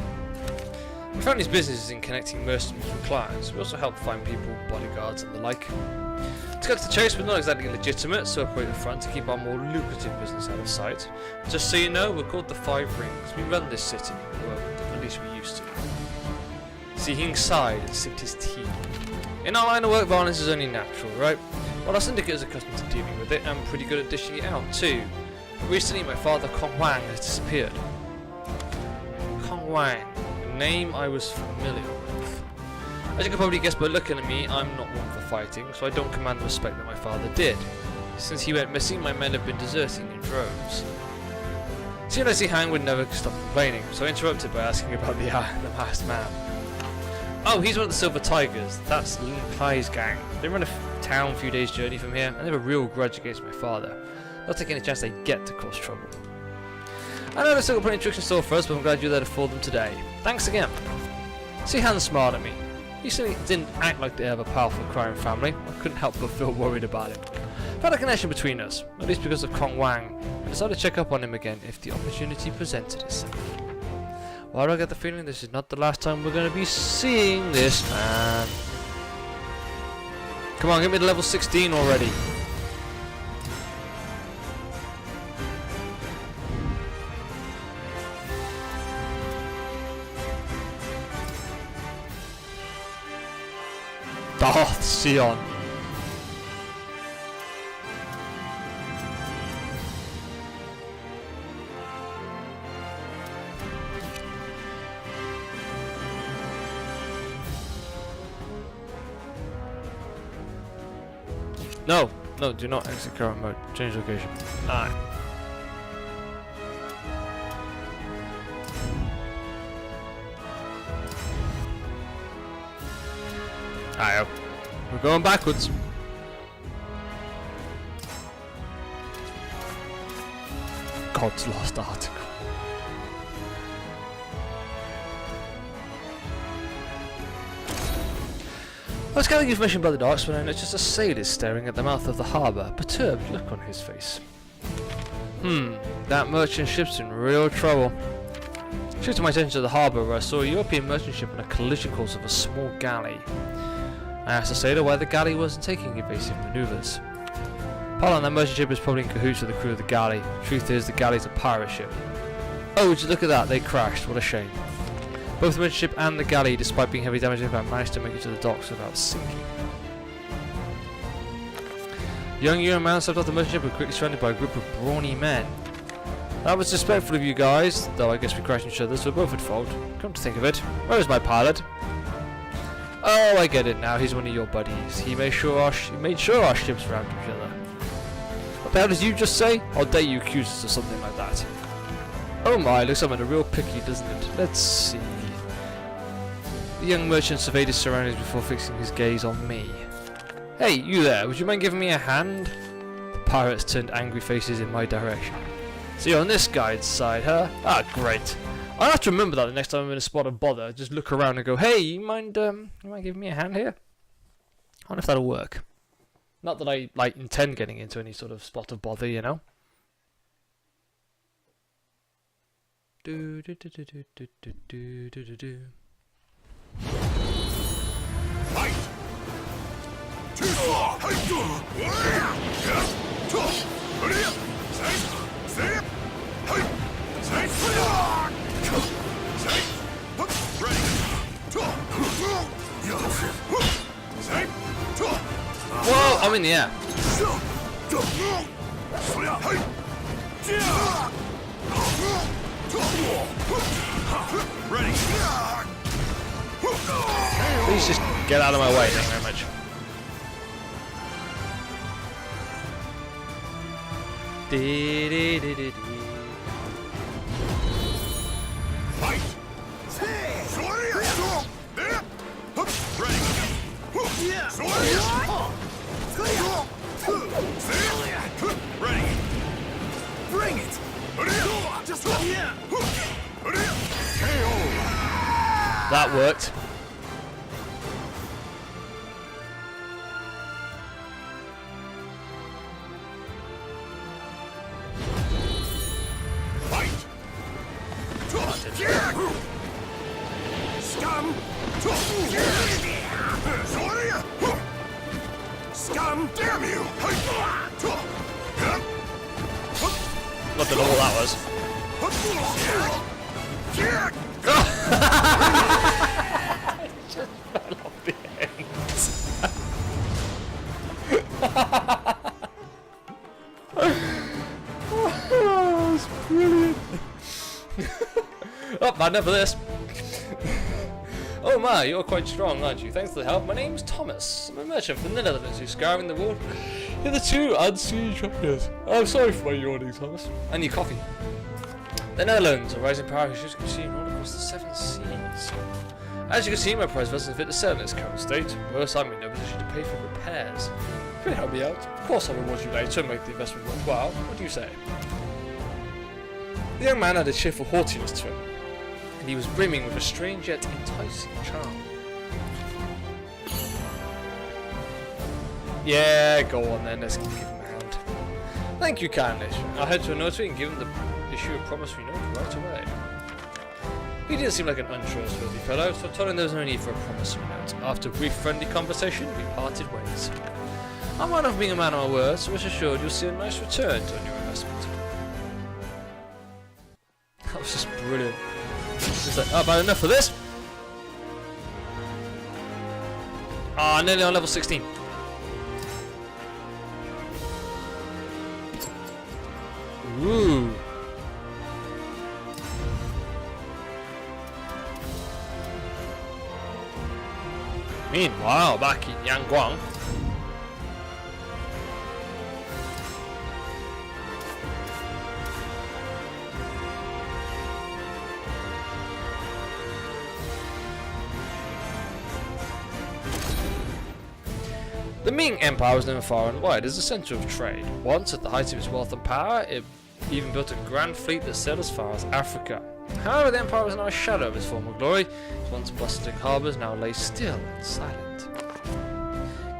My family's business is in connecting mercenaries with clients. We also help find people, bodyguards and the like. To cut to the chase, we're not exactly legitimate, so operate the front to keep our more lucrative business out of sight. Just so you know, we're called the 5 Rings. We run this city. Well, at least we used to. Sihing sighed and sipped his tea. In our line of work, violence is only natural, right? Well, our syndicate is accustomed to dealing with it and pretty good at dishing it out too. But recently, my father, Kong Wang, has disappeared. Kong Wang, a name I was familiar with. As you can probably guess by looking at me, I'm not one for fighting, so I don't command the respect that my father did. Since he went missing, my men have been deserting in droves. Seeing as Hang would never stop complaining, so I interrupted by asking about the masked man. Oh, he's one of the Silver Tigers. That's Lin Kai's gang. They run a town a few days' journey from here, and they have a real grudge against my father. They'll take any chance they get to cause trouble. I know they're still got plenty of tricks in store for us, but I'm glad you're there to fool them today. Thanks again. Sihan smiled at me. He certainly didn't act like they have a powerful crime family. I couldn't help but feel worried about him. I had a connection between us, at least because of Kong Wang. I decided to check up on him again if the opportunity presented itself. Well, I get the feeling this is not the last time we're going to be seeing this man. Come on, get me to level 16 already. Darth Sion. No, no, do not exit current mode. Change location. Alright. Alright, we're going backwards. God's lost article. I was gathering information by the docks when I noticed a sailor staring at the mouth of the harbour, perturbed look on his face. That merchant ship's in real trouble. Shifted my attention to the harbour where I saw a European merchant ship on a collision course of a small galley. I asked the sailor why the galley wasn't taking evasive manoeuvres. Pardon, that merchant ship is probably in cahoots with the crew of the galley. Truth is, the galley's a pirate ship. Oh, would you look at that, they crashed, what a shame. Both the merchant ship and the galley, despite being heavily damaged, managed to make it to the docks without sinking. The young Euro man stepped off the merchant ship and quickly surrounded by a group of brawny men. That was disrespectful of you guys, though I guess we crashed each other, so we're both at fault. Come to think of it, where is my pilot? Oh, I get it now, he's one of your buddies. He made sure our ships rammed each other. What the hell did you just say? I'll dare you accuse us of something like that. Oh my, looks like I'm a real picky, doesn't it? Let's see. The young merchant surveyed his surroundings before fixing his gaze on me. Hey, you there, would you mind giving me a hand? The pirates turned angry faces in my direction. So you're on this guy's side, huh? Ah, great. I'll have to remember that the next time I'm in a spot of bother. Just look around and go, hey, you mind giving me a hand here? I wonder if that'll work. Not that I, intend getting into any sort of spot of bother, you know? Do do do do do do do do do do. Fight! Whoa, I'm in the air. Ready. Please just get out of my way, thank you very much. Fight! Ready. Bring it! Just That worked. Fight! Scum! Scum! Damn you! Not to know what that was. Just fell off the ends. That's brilliant. Oh, bad enough for this. Oh my, you're quite strong, aren't you? Thanks for the help. My name's Thomas. I'm a merchant from the Netherlands who's scouring the world in the two unseen traders. I'm sorry for my yawning, Thomas. I need coffee. The Netherlands, a rising power whose ships can be seen all across the 7 seas. As you can see, my prize vessel fit to sell in its current state. Worse, I'm in no position to pay for repairs. If you help me out, of course I'll reward you later and make the investment worthwhile. What do you say? The young man had a cheerful haughtiness to him, and he was brimming with a strange yet enticing charm. Yeah, go on then, let's give him a hand. Thank you kindly. I'll head to a notary and give him the issue a promissory note right away. He didn't seem like an untrustworthy fellow, so I told him there was no need for a promissory note. After a brief friendly conversation, we parted ways. I'm one of being a man of my word, so rest assured you'll see a nice return on your investment. That was just brilliant. Just like, oh, about enough of this? Ah, nearly on level 16. Ooh. Meanwhile, back in Yangguang. The Ming Empire was known far and wide as a centre of trade. Once, at the height of its wealth and power, it even built a grand fleet that sailed as far as Africa. However, the empire was now a shadow of its former glory. Its once bustling harbours now lay still and silent.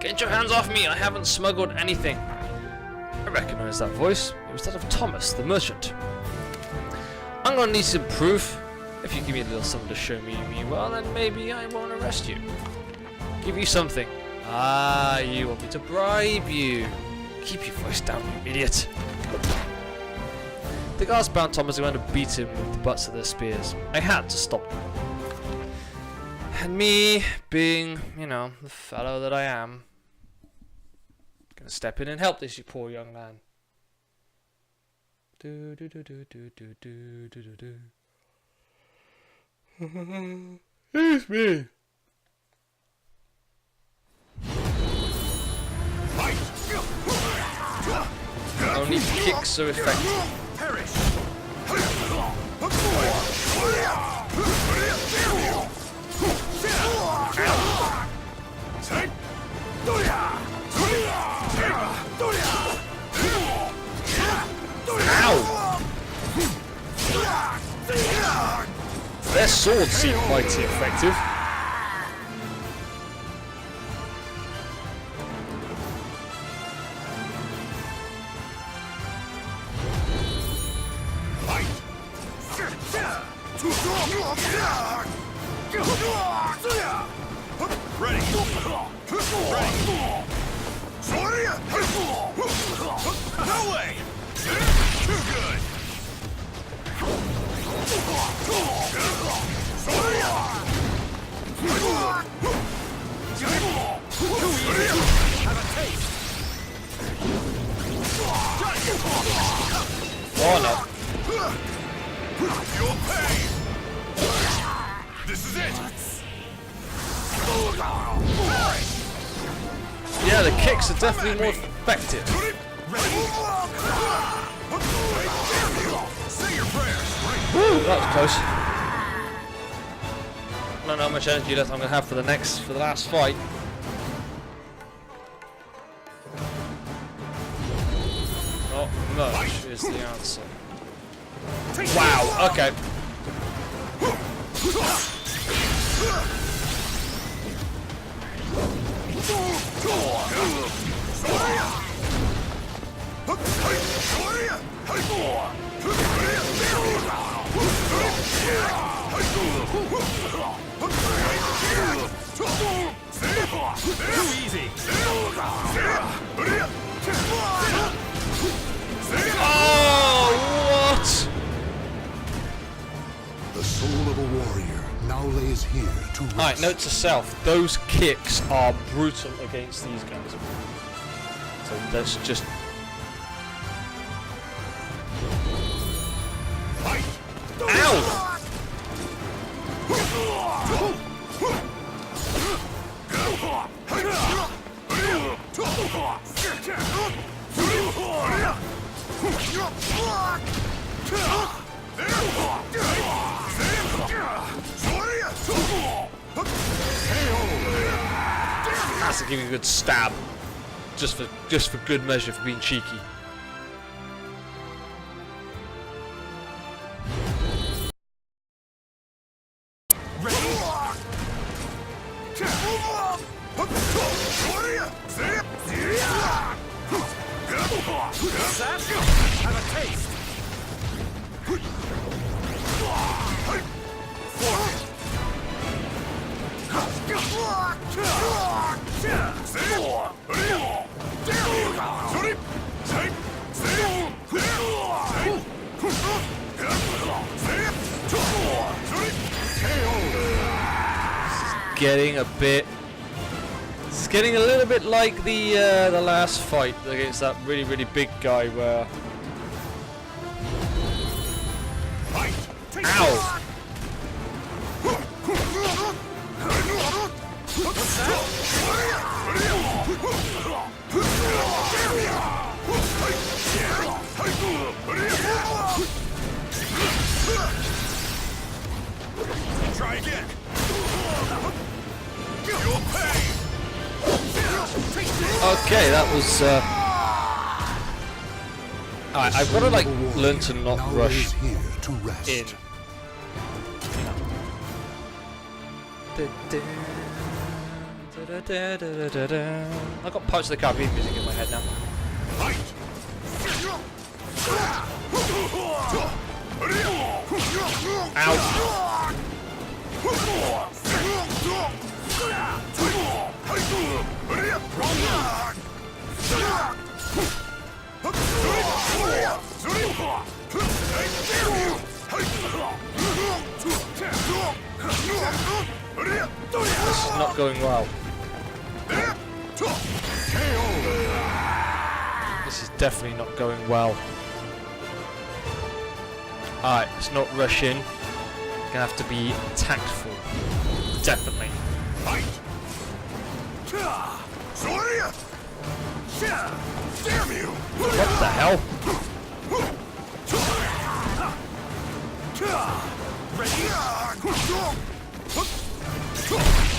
Get your hands off me! I haven't smuggled anything! I recognised that voice. It was that of Thomas, the merchant. I'm gonna need some proof. If you give me a little something to show me you mean well, then maybe I won't arrest you. Give you something. Ah, you want me to bribe you. Keep your voice down, you idiot. The guards bound Thomas and went to beat him with the butts of their spears. I had to stop them. And me, being, you know, the fellow that I am, gonna step in and help this poor young man. Do do do do do do do do do do. It's me. Only kicks are effective. Ow! Their swords seem mighty effective. Ready. No way. Too good. Have a taste. Oh no. You'll pay. This is it. Yeah, the kicks are definitely more effective. Say your prayers. Woo, that was close. I don't know how much energy left I'm gonna have for the last fight. Not much is the answer. Wow, okay. Too easy. Oh, what? The soul of a warrior now lays here to rest. Alright, note to self, those kicks are brutal against these guys. So that's just... Ow! Has to give you a good stab, just for good measure, for being cheeky. Have a taste. Getting a bit. It's getting a little bit like the last fight against that really big guy where. Ow! Try again. You'll pay. Okay, that was. Alright, I've got to like learn to not now rush lays here to rest. in. I've got parts of the Caribbean music in my head now. This is not going well. This is definitely not going well. Alright, let's not rush in. Gonna have to be tactful. Definitely. Damn you! What the hell?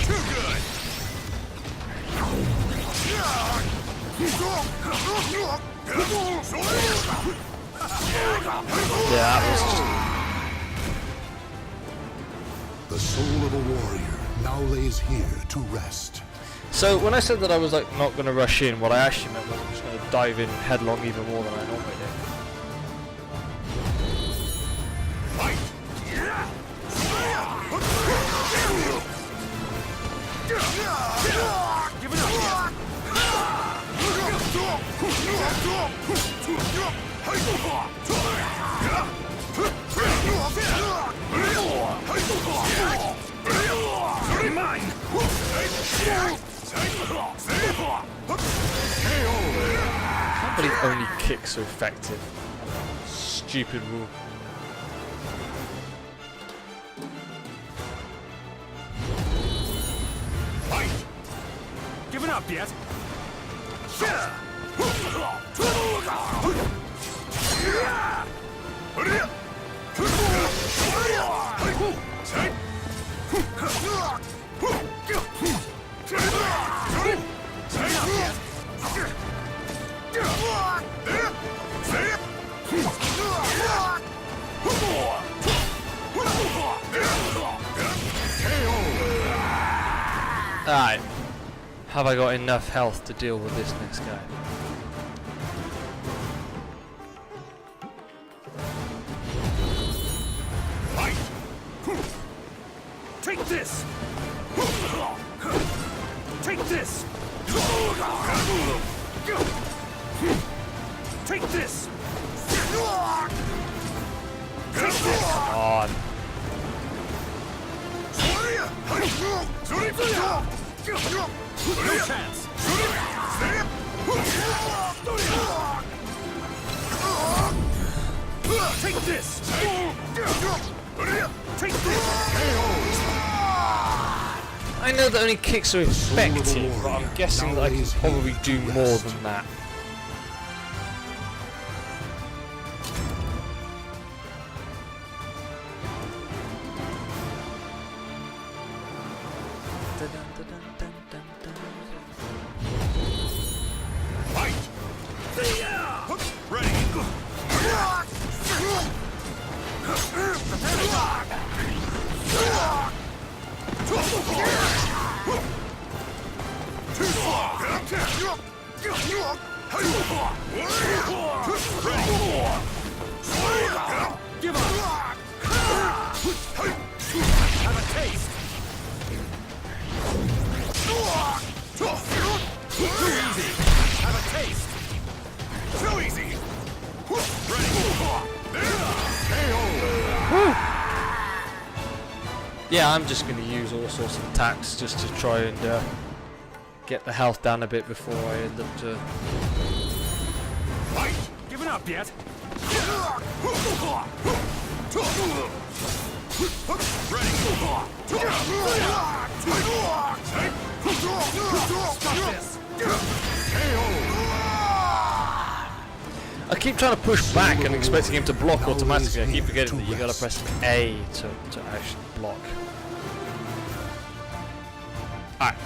Too good! Yeah, that was just... The soul of a warrior now lays here to rest. So when I said that I was like not going to rush in, what I actually meant was I'm just going to dive in headlong even more than I normally do. But he only kicks so effective. Stupid move. Giving up yet? Alright. Have I got enough health to deal with this next guy? Take this! Take this! Take this! Come on. No chance! Take this! Take this! I know that only kicks are effective, but I'm guessing that I can probably do more than that. Give up! Have a taste! Too easy! Have a taste! Too easy! Yeah, I'm just going to use all sorts of attacks just to try and get the health down a bit before I end up to... Giving up yet? I keep trying to push back and expecting him to block automatically. I keep forgetting that you gotta press A to actually block. Alright.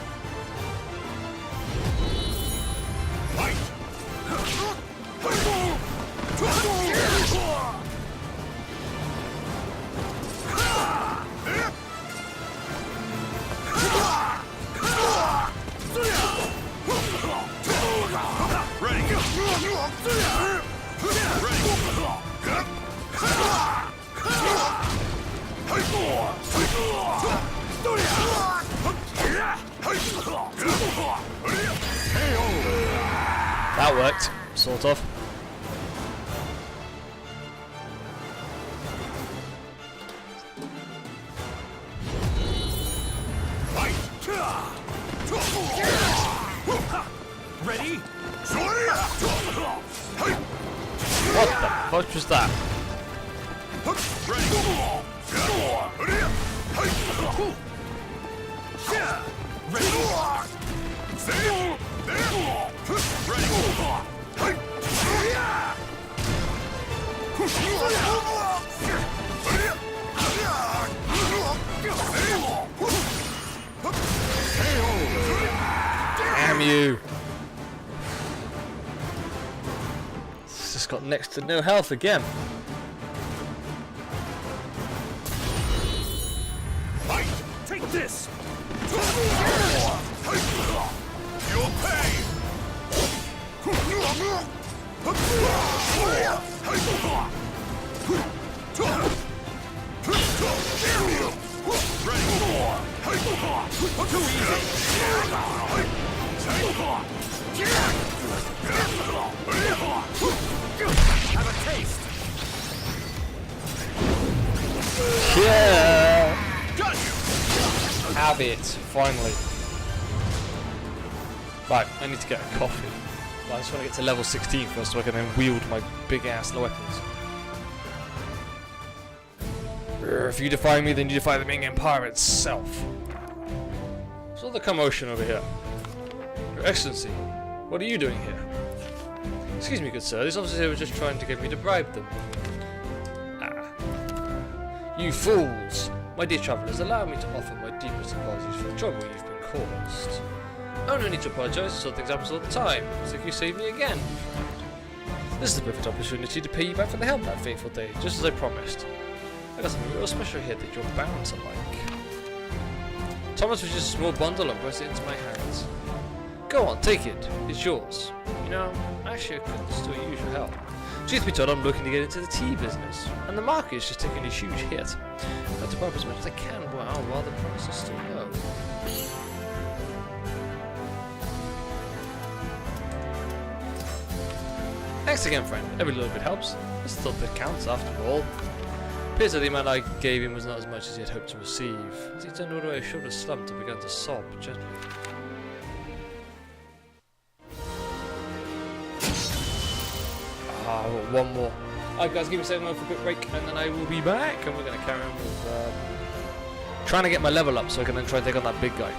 That worked, sort of. Ready? What the fuck was that? Damn you! It's just got next to no health again. Fight! Take this! You'll pay! Have a taste! Yeah! Got you! Have it, finally. Right, I need to get a coffee. Well, I just want to get to level 16 first so I can then wield my big ass weapons. If you defy me, then you defy the Ming Empire itself. What's all the commotion over here? Your Excellency, what are you doing here? Excuse me, good sir, these officers here were just trying to get me to bribe them. Ah. You fools! My dear travellers, allow me to offer my deepest apologies for the trouble you've been caused. I don't need to apologise, sort of things happen all the time. So you save me again. This is the perfect opportunity to pay you back for the help that fateful day, just as I promised. I got something real special here that you're bound to like. Thomas was just a small bundle and pressed it into my hands. Go on, take it. It's yours. You know, actually I could still use your help. Truth be told, I'm looking to get into the tea business, and the market is just taking a huge hit. I have to borrow as much as I can while the price is still low. Thanks again, friend. Every little bit helps. This is thought that counts after all. Appears that the amount I gave him was not as much as he had hoped to receive. As he turned all away, shoulder slumped and began to sob gently. Ah, I've got one more. Alright guys, give me a second for a quick break and then I will be back and we're going to carry on with trying to get my level up so I can then try and take on that big guy.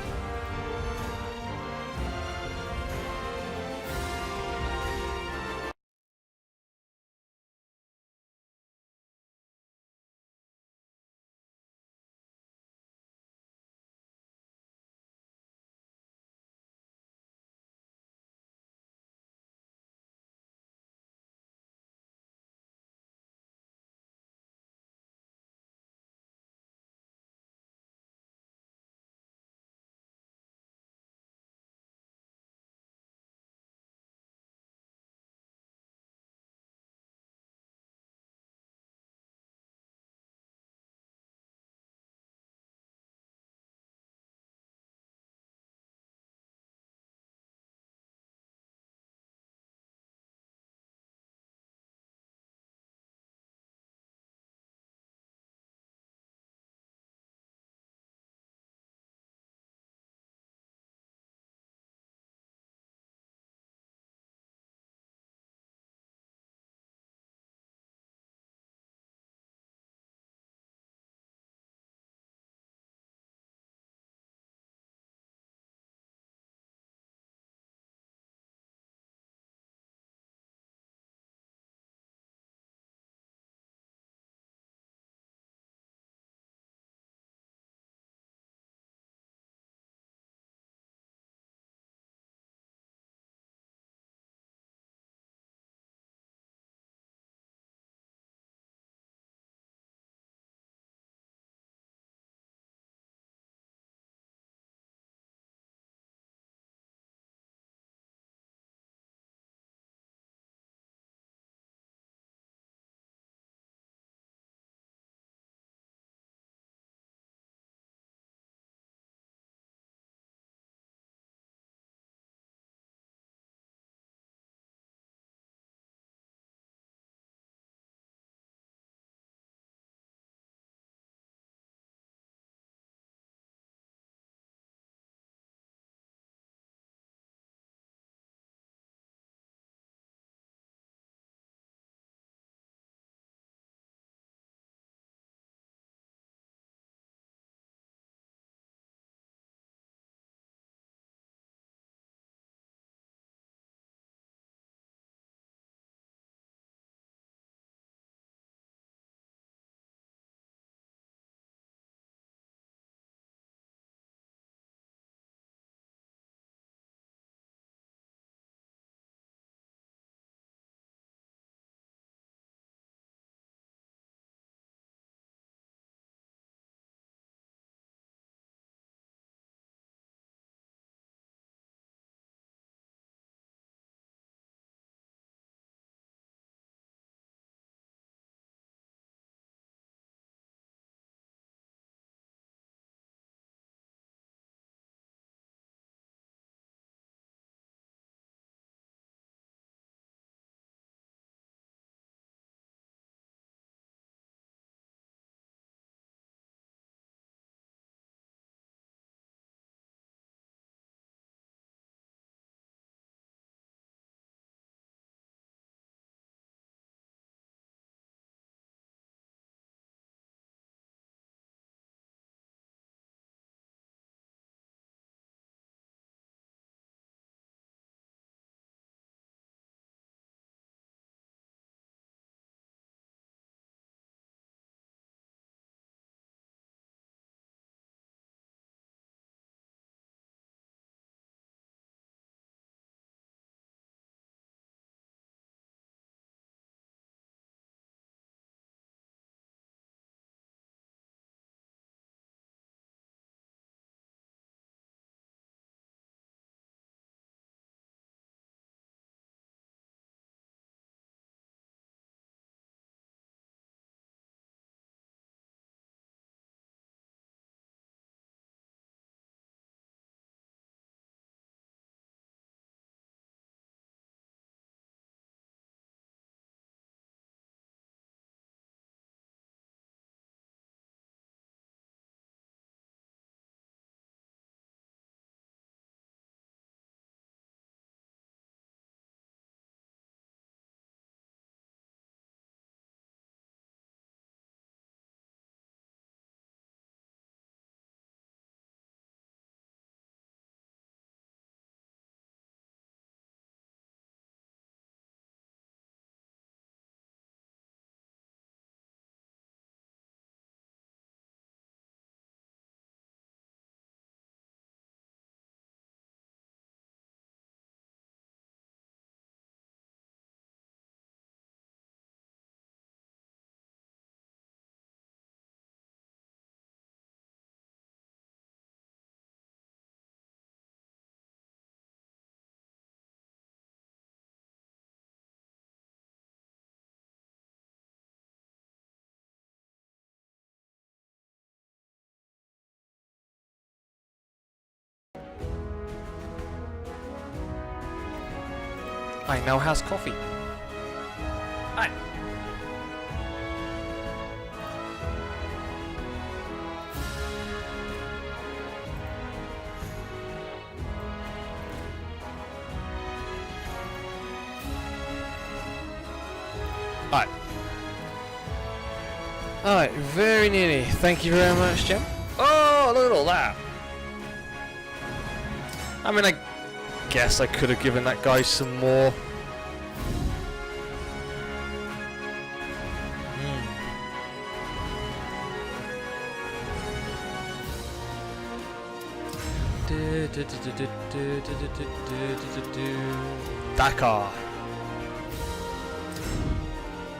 I now has coffee. Aye. Alright. Alright, very nearly. Thank you very much, Jim. Oh, look at all that. I mean, I guess I could have given that guy some more. Dakar.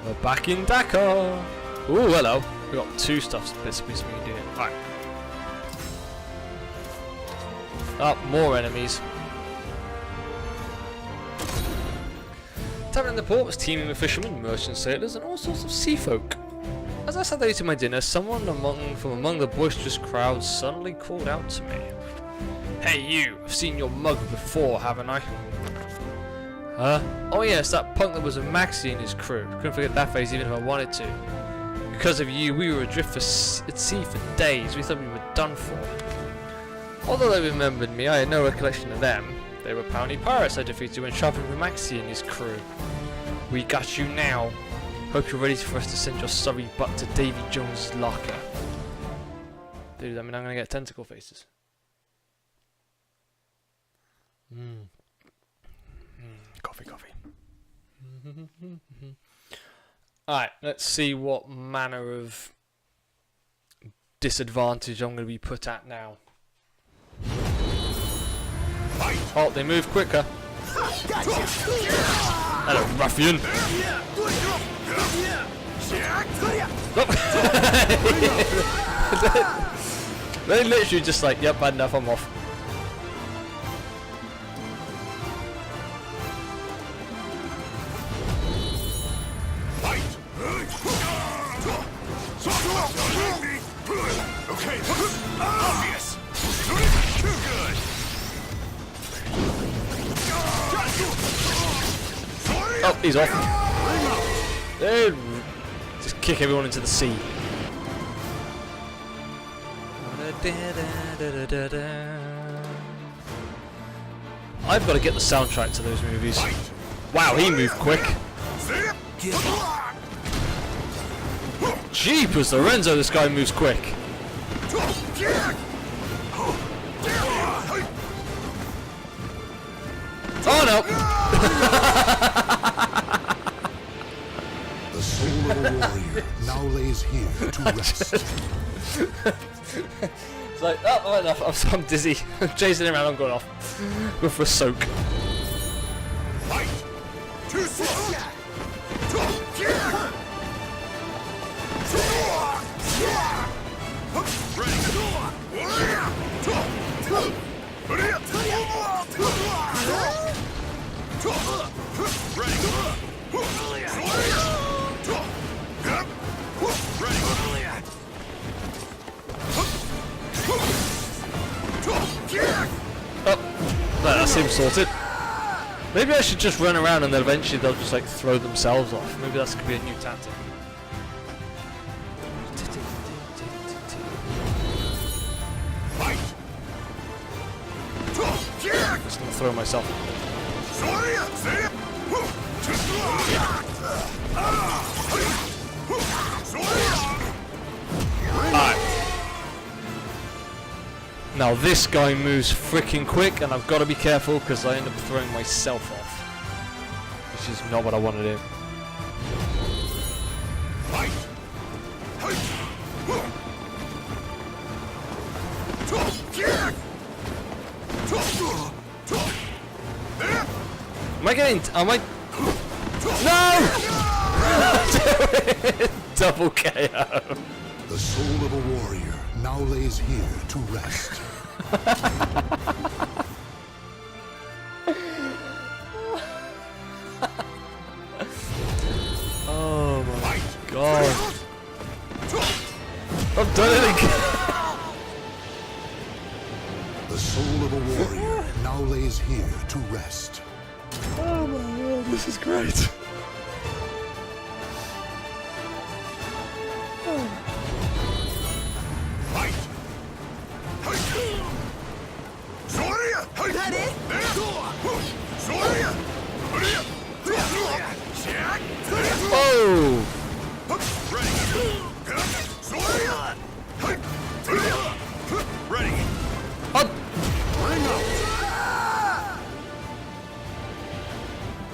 We're back in Dakar. Ooh, hello. We got two stuffs bits we can do. Alright. Oh, more enemies. Tavern in the port was teeming with fishermen, merchants, sailors, and all sorts of sea folk. As I sat there eating my dinner, someone from among the boisterous crowd suddenly called out to me. Hey you, I've seen your mug before, haven't I? Huh? Oh yes, that punk that was a Maxi and his crew. Couldn't forget that face even if I wanted to. Because of you, we were adrift at sea for days. We thought we were done for. Although they remembered me, I had no recollection of them. They were Powney pirates I defeated when traveling with Maxi and his crew. We got you now. Hope you're ready for us to send your sorry butt to Davy Jones' locker. Dude, I mean, I'm gonna get tentacle faces. Coffee. Alright, let's see what manner of disadvantage I'm going to be put at now. Oh, they move quicker. Hello, ruffian. They literally just like, yep, bad enough, I'm off. Okay, obvious. Too good. Oh, he's off. Dude, just kick everyone into the sea. I've got to get the soundtrack to those movies. Wow, he moved quick. Jeepers, Lorenzo, this guy moves quick. Oh no! The soul of a warrior now lays here to rest. It's like, oh, enough, I'm dizzy. I'm chasing him around, I'm going off. Go for a soak. Fight! Too slow! Oh, that's him sorted. Maybe I should just run around and then eventually they'll just like throw themselves off. Maybe that's gonna be a new tactic. Just gonna throw myself. Alright. Now this guy moves freaking quick and I've got to be careful because I end up throwing myself off. Which is not what I want to do. Am I getting... am I... No! Double KO. The soul of a warrior now lays here to rest. Oh my god. I've done it again. The soul of a warrior now lays here to rest. Oh my god. This is great. Fight! Soria! That it? Soria! Oh! Ready! Oh!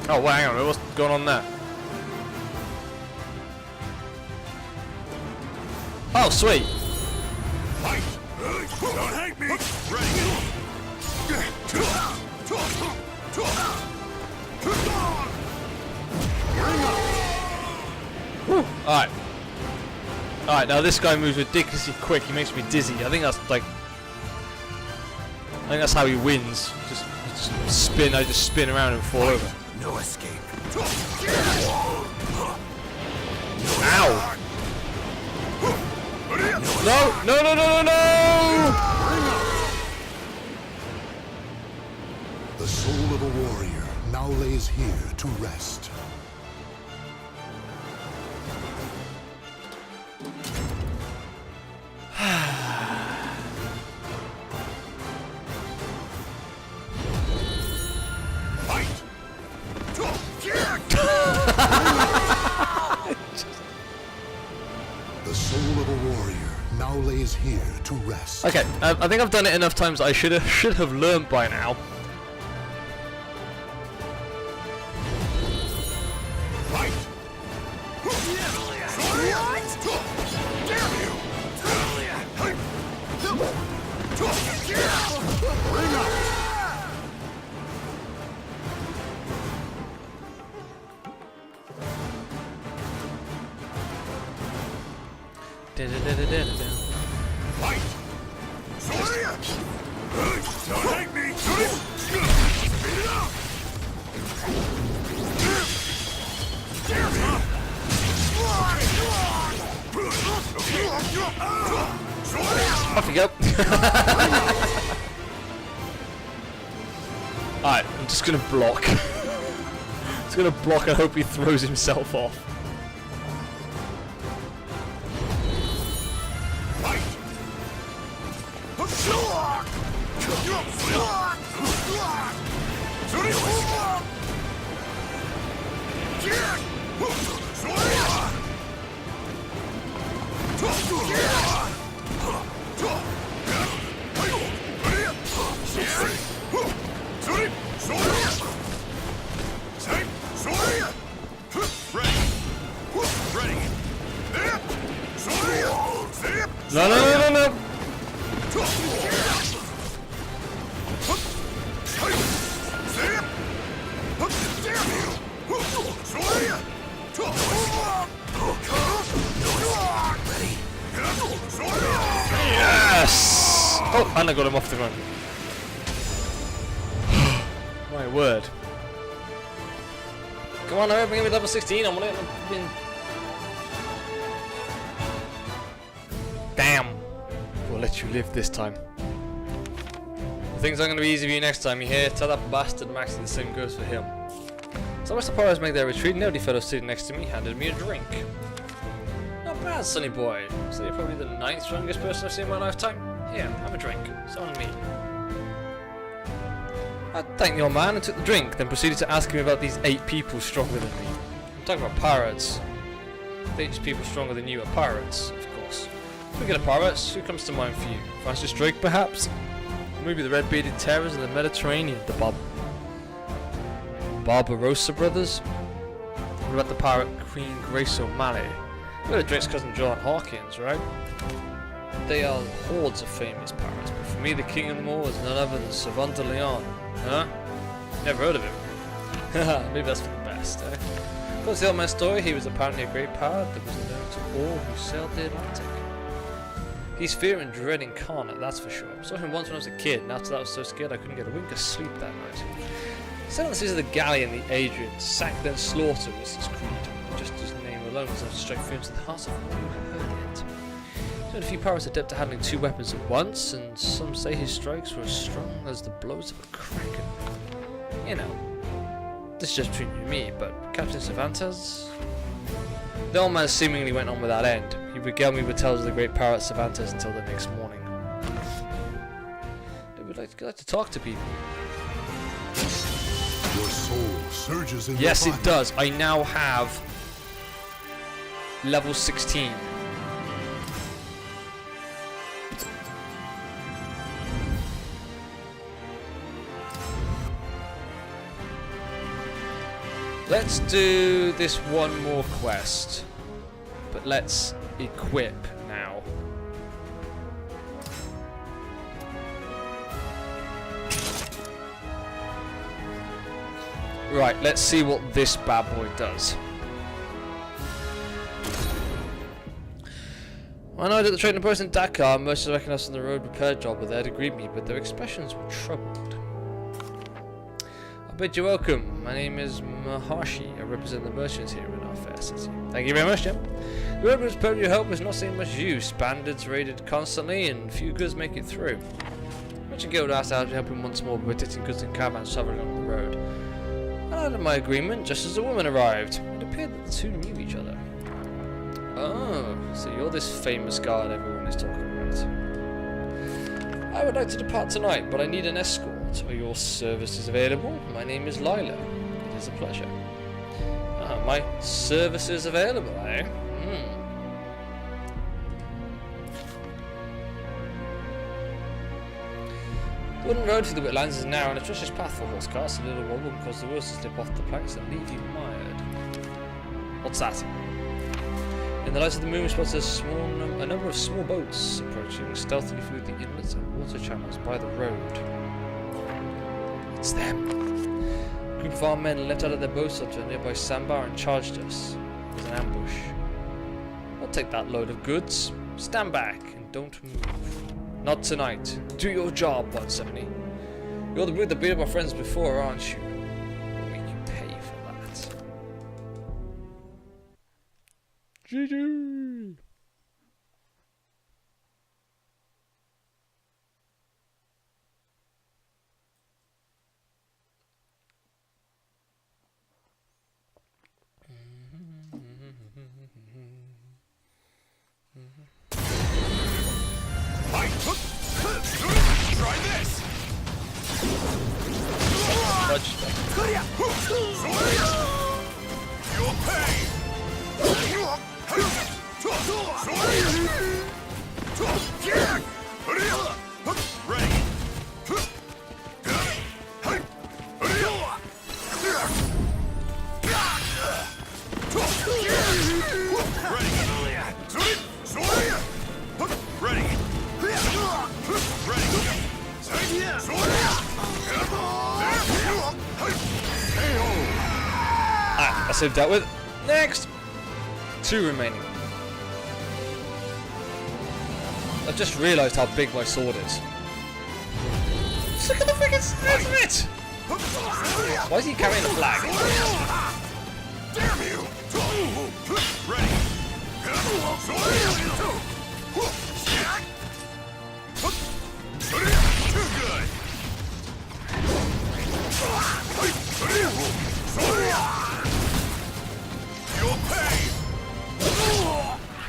Oh, well, hang on, what's going on there? Oh, sweet! Fight! Don't hate me! Ready! Alright. Alright, now this guy moves ridiculously quick, he makes me dizzy. I think that's like... I think that's how he wins. Just spin, I just spin around and fall over. No escape. Ow! No! No, no, no, no, no! The soul of a warrior now lays here to rest. The soul of a warrior now lays here to rest. Okay, I think I've done it enough times that I should have learned by now. Fight! Fight! Soria! Don't hate me! Speed it up! Off you go. Alright, I'm just gonna block. Just gonna block and hope he throws himself off. No, no, no, no, no! Yes! Oh, and I got him off the ground. My word. Come on, now, bring me level 16. I want it. Damn. We'll let you live this time. Things aren't going to be easy for you next time, you hear? Tell that bastard Max the same goes for him. So much the pirates make their retreat, and the only fellow sitting next to me handed me a drink. Not bad, sonny boy. So you're probably the 9th strongest person I've seen in my lifetime. Here, have a drink. It's on me. I thanked the old man and took the drink, then proceeded to ask him about these 8 people stronger than me. I'm talking about pirates. These people stronger than you are pirates, of course. Speaking of pirates, who comes to mind for you? Francis Drake, perhaps? Or maybe the red-bearded terrors of the Mediterranean, the Barbarossa brothers? What about the pirate Queen Grace O'Malley? You've heard of Drake's cousin John Hawkins, right? They are hordes of famous pirates, but for me the king of them all is none other than Savant de Leon. Huh? Never heard of him. Maybe that's for the best, eh? According to the old man's story, he was apparently a great pirate that was known to all who sailed the Atlantic. He's fear and dread incarnate, that's for sure. I saw him once when I was a kid, and after that I was so scared I couldn't get a wink of sleep that night. Sailed on the seas of the Galleon, the Adrian, sack then slaughter was his creed. Just his name alone was enough to strike fear into the hearts of all who heard it. He's one of the few pirates adept at handling 2 weapons at once, and some say his strikes were as strong as the blows of a kraken. You know, This is just between you and me, but Captain Cervantes? The old man seemingly went on without end. He regaled me with tales of the great power at Cervantes until the next morning. I would like to talk to people. Your soul surges in Yes, your it body. does. I now have level 16. Let's do this one more quest, but let's equip now. Right, let's see what this bad boy does. I know that the trading post in Dakar, merchants recognised us on the road repair job were there to greet me, but their expressions were troubled. I bid you welcome. My name is Maharshi. I represent the merchants here in our fair city. Thank you very much, Jim. The road was per your help is not seeing much use. Bandits raided constantly, and few goods make it through. Merchant Guild asked out to help him once more by predicting goods and caravans travelling along the road. I added my agreement just as the woman arrived. It appeared that the two knew each other. Oh, so you're this famous guard everyone is talking about. I would like to depart tonight, but I need an escort. Are your services available? My name is Lila. It is a pleasure. Ah, my services available, eh? The wooden road through the wetlands is narrow and a treacherous path for horse cars. A little wobble can cause the wheels to slip off the planks and leave you mired. What's that? In the light of the moon, we spotted a number of small boats approaching stealthily through the inlets and water channels by the road. It's them. A group of armed men leapt out of their boats onto a nearby sandbar and charged us. It was an ambush. I'll take that load of goods. Stand back and don't move. Not tonight. Do your job, 170. You're the brute that beat up our friends before, aren't you? We'll make you pay for that. GG! Try this! Fudge. You'll pay! Ready! Ah, that's it dealt with. Next! 2 remaining. I've just realised how big my sword is. Just look at the freaking size of it! Why is he carrying a flag? Damn you! Ready! Too good! You'll pay!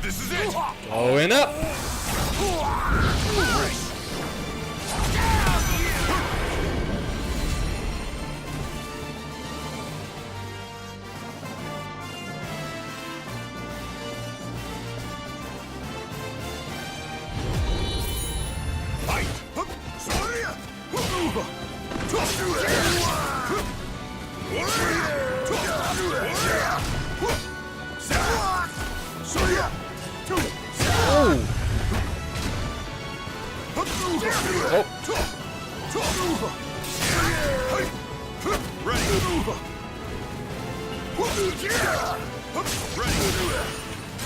This is it! Going up!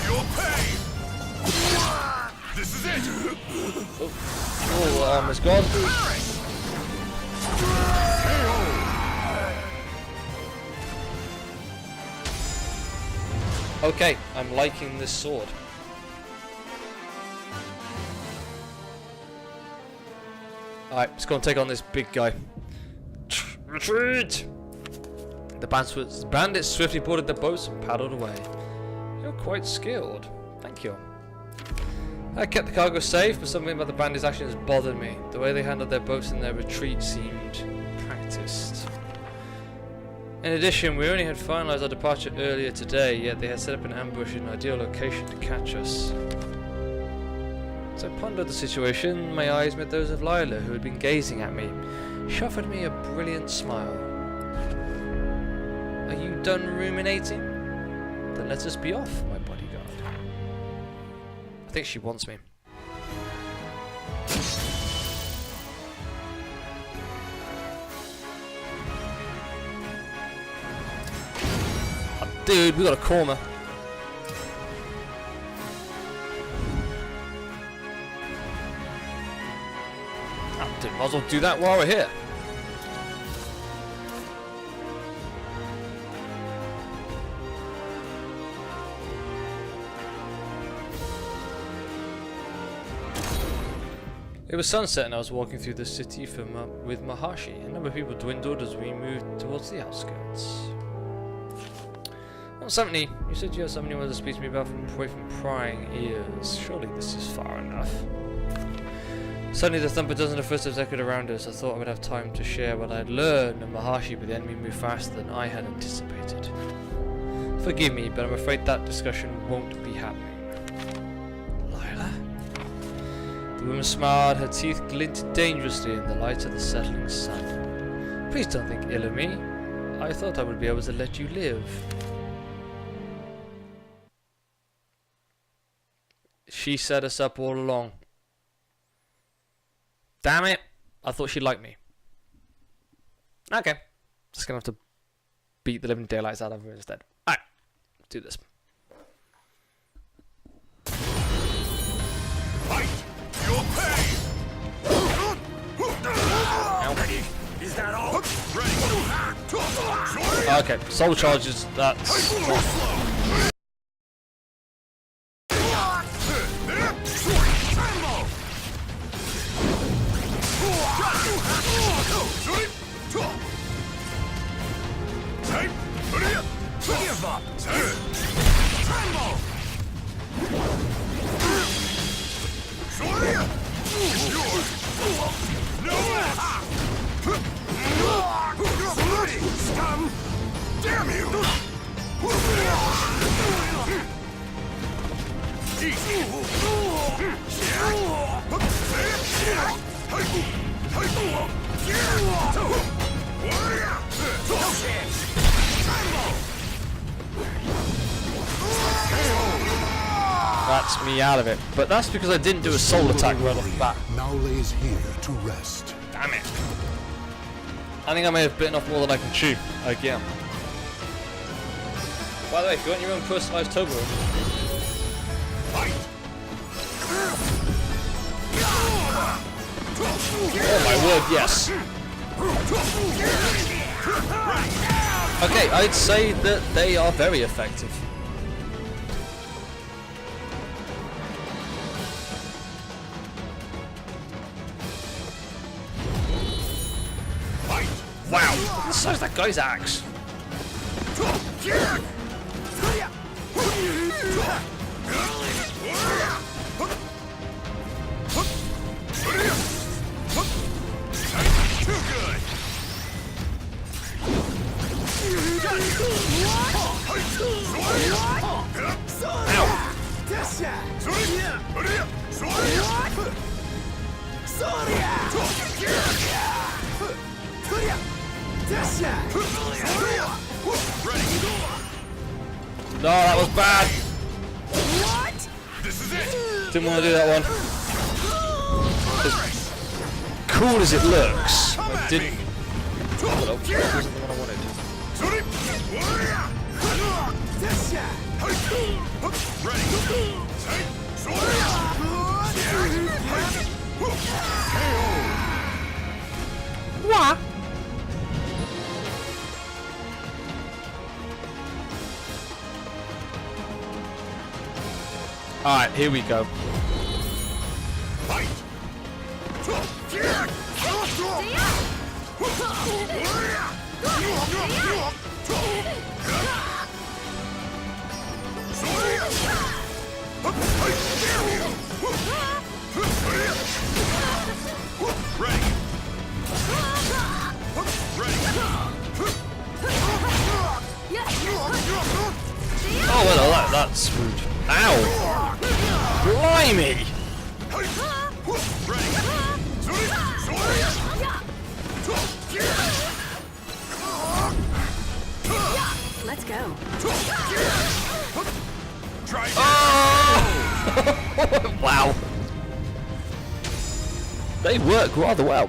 You'll pay! This is it! Oh, armor's gone. Okay, I'm liking this sword. Alright, let's go and take on this big guy. Retreat! The bandits swiftly boarded their boats and paddled away. You're quite skilled. Thank you. I kept the cargo safe, but something about the bandits' actions bothered me. The way they handled their boats in their retreat seemed practiced. In addition, we only had finalized our departure earlier today, yet they had set up an ambush in an ideal location to catch us. As I pondered the situation, my eyes met those of Lila, who had been gazing at me. She offered me a brilliant smile. Are you done ruminating? Then let us be off, my bodyguard. I think she wants me. Oh, dude, we got a corner. Oh, dude, might as well do that while we're here. It was sunset and I was walking through the city with Maharshi. A number of people dwindled as we moved towards the outskirts. Well, Sammy, you said you had something you wanted to speak to me about away from prying ears. Surely this is far enough. Suddenly the thump of dozens of footsteps echoed around us. I thought I would have time to share what I had learned of Maharshi, but the enemy moved faster than I had anticipated. Forgive me, but I'm afraid that discussion won't be happening. The woman smiled, her teeth glinted dangerously in the light of the setting sun. Please don't think ill of me. I thought I would be able to let you live. She set us up all along. Damn it! I thought she liked me. Okay. Just gonna have to beat the living daylights out of her instead. Alright. Let's do this. Fight! Your pay! Is that all? Ready? Okay, soul charges, that's... Give up! Scum! Damn you! That's me out of it. But that's because I didn't do a soul attack right off the bat. Now lays here to rest. Damn it. I think I may have bitten off more than I can chew. Again. By the way, if you want your own personalized Toblerone. Oh my word, yes. Okay, I'd say that they are very effective. Wow, the size of that guy's axe. No, that was bad. What? This is it. Didn't want to do that one. As cool as it looks, I didn't. Well, that wasn't the one I wanted. What? Alright, here we go. Fight! Oh well, that's rude. Ow! Blimey! Let's go. Oh! Wow. They work rather well.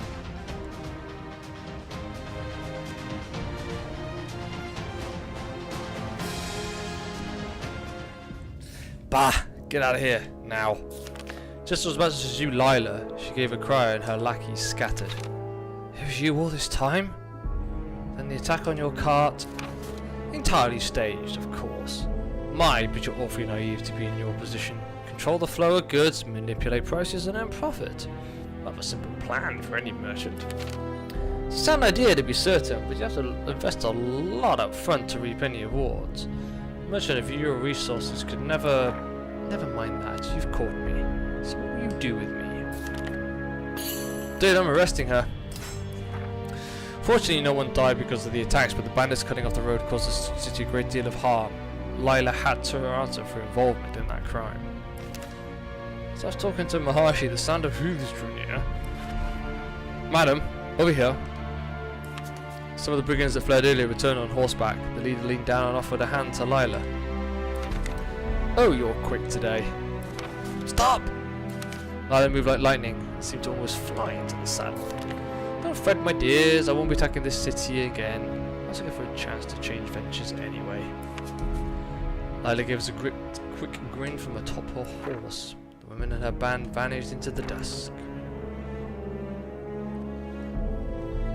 Bah! Get out of here, now. Just as much as you, Lila, she gave a cry and her lackeys scattered. It was you all this time? Then the attack on your cart? Entirely staged, of course. But you're awfully naive to be in your position. Control the flow of goods, manipulate prices and earn profit. Not a simple plan for any merchant. It's a sound idea to be certain, but you have to invest a lot up front to reap any rewards. A merchant of your resources could never mind that. You've caught me. So what will you do with me? Dude, I'm arresting her. Fortunately, no one died because of the attacks, but the bandits cutting off the road caused the city a great deal of harm. Lila had to answer for involvement in that crime. As I was talking to Maharshi, the sound of hooves drew near. Madam, over here. Some of the brigands that fled earlier returned on horseback. The leader leaned down and offered a hand to Lila. Oh, you're quick today. Stop! Lila moved like lightning and seemed to almost fly into the saddle. Don't fret, my dears, I won't be attacking this city again. I was looking for a chance to change ventures anyway. Lila gave us a quick grin from atop her horse. The woman and her band vanished into the dusk.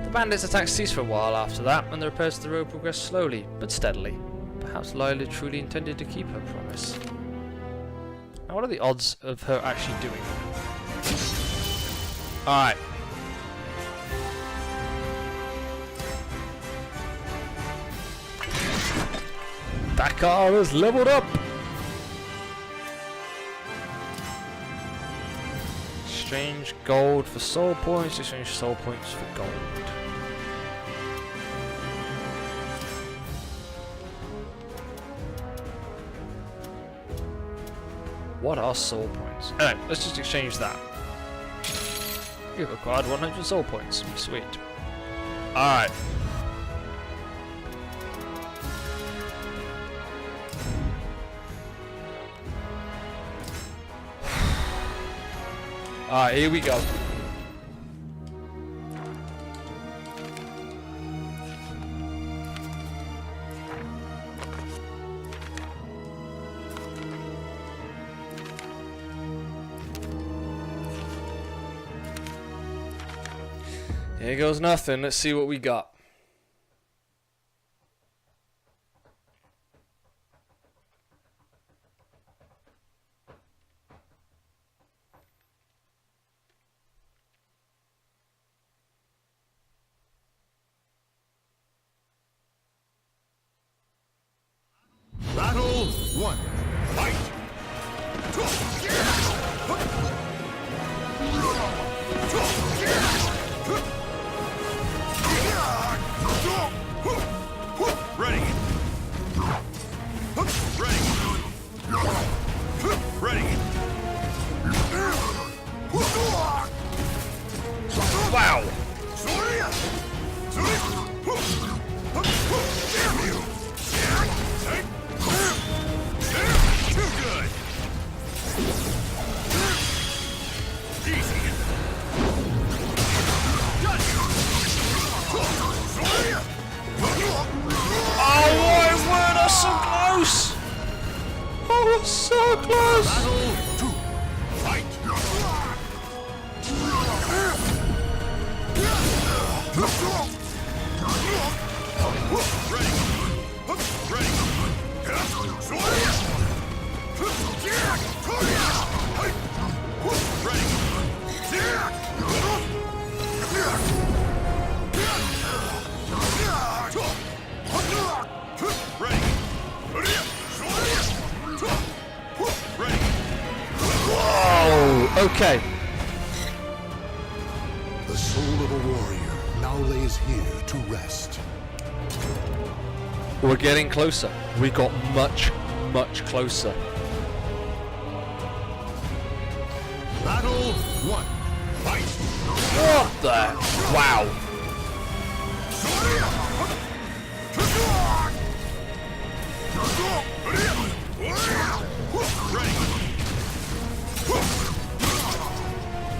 The bandits' attacks ceased for a while after that, and the repairs to the road progressed slowly, but steadily. Perhaps Lila truly intended to keep her promise. Now what are the odds of her actually doing it? Alright. That car is leveled up! Exchange gold for soul points, exchange soul points for gold. What are soul points? Alright, let's just exchange that. You've acquired 100 soul points. Sweet. Alright. Alright, here we go. Here goes nothing. Let's see what we got. Battle 1. Fight! Ready! Ready! Ready! Wow! Damn you! Too good! Easy! Got you! Oh my word, that's so close! Oh, it's so close! Battle 2. Fight! Ready! Okay. The soul of a warrior now lays here to rest. We're getting closer. We got much, much closer. Battle 1. Fight! What the? Wow.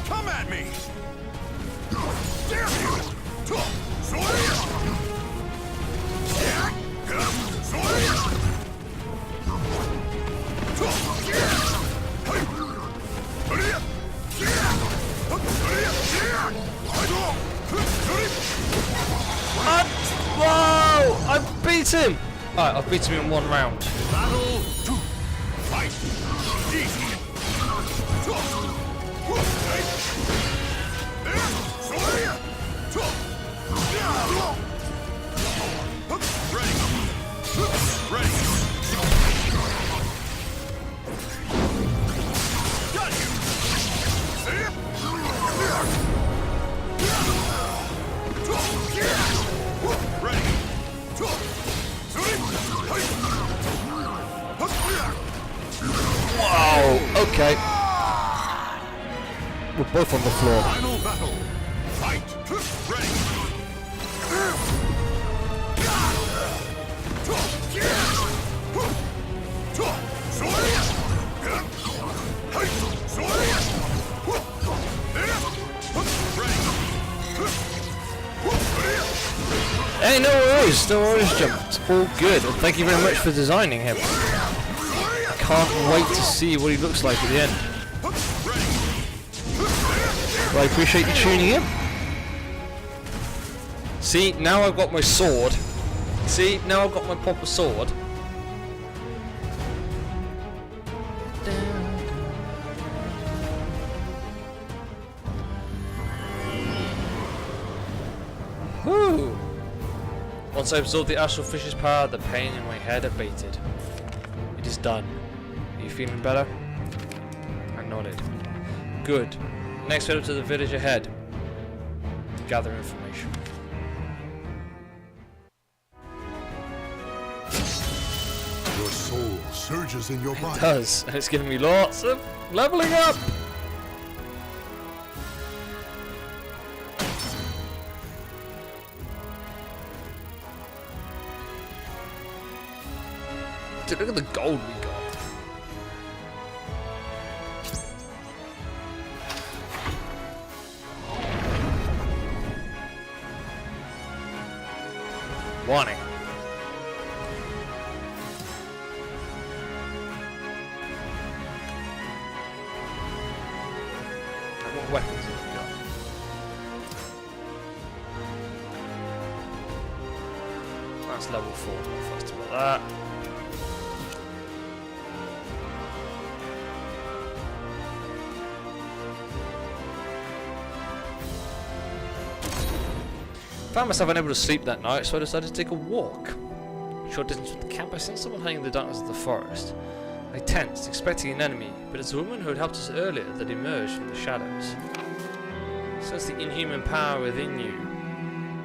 Come at me! Whoa! I beat him! Alright, I've beaten him in 1 round. Battle 2. Fight! Easy! Ready! Got you! Ready! Whoa! Okay. We're both on the floor. Final battle! Fight! Ready! Hey, no worries. No worries, jumped. All good. And thank you very much for designing him. I can't wait to see what he looks like at the end. Well, I appreciate you tuning in. See, now I've got my sword. See, now I've got my proper sword. Whew. Once I absorbed the astral fish's power, the pain in my head abated. It is done. Are you feeling better? I nodded. Good. Next, head up to the village ahead. Gather information. Your soul surges in your body. It does, and it's giving me lots of leveling up. Dude, look at the gold we got. Warning. What weapons have we got? That's level 4, not fussed about that. Found myself unable to sleep that night, so I decided to take a walk. Short distance from the camp, I sensed someone hiding in the darkness of the forest. I tensed, expecting an enemy, but it's a woman who had helped us earlier that emerged from the shadows. Since the inhuman power within you,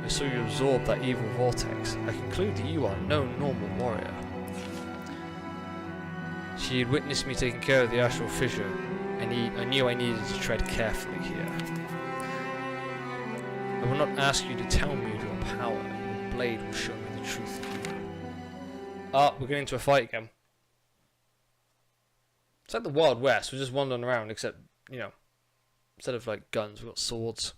I saw you absorb that evil vortex. I conclude that you are no normal warrior. She had witnessed me taking care of the astral fissure, and I knew I needed to tread carefully here. I will not ask you to tell me your power. Your blade will show me the truth of you. Ah, we're getting into a fight again. It's like the Wild West. We're just wandering around, except, you know, instead of like guns, we've got swords.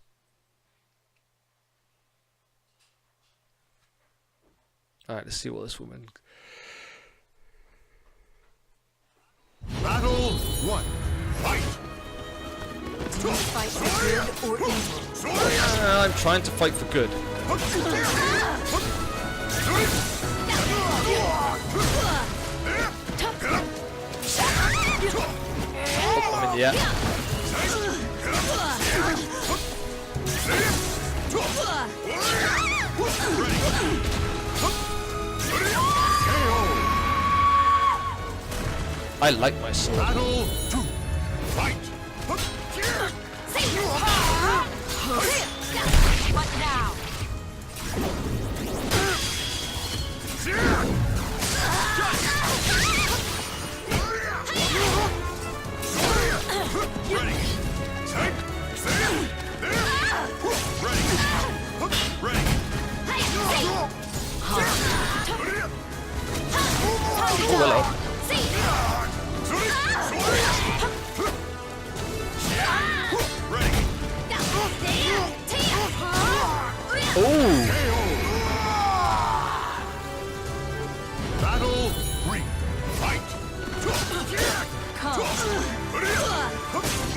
Alright, let's see what this woman... Battle 1. Fight! Do you fight for good or evil? I'm trying to fight for good. Oh, I'm in the air. I like my sword. Battle 2. Fight! What now? Ready. Take. Stand. There. Ready. Ready. Oh, hello. Oh! Battle 3. Fight. Come.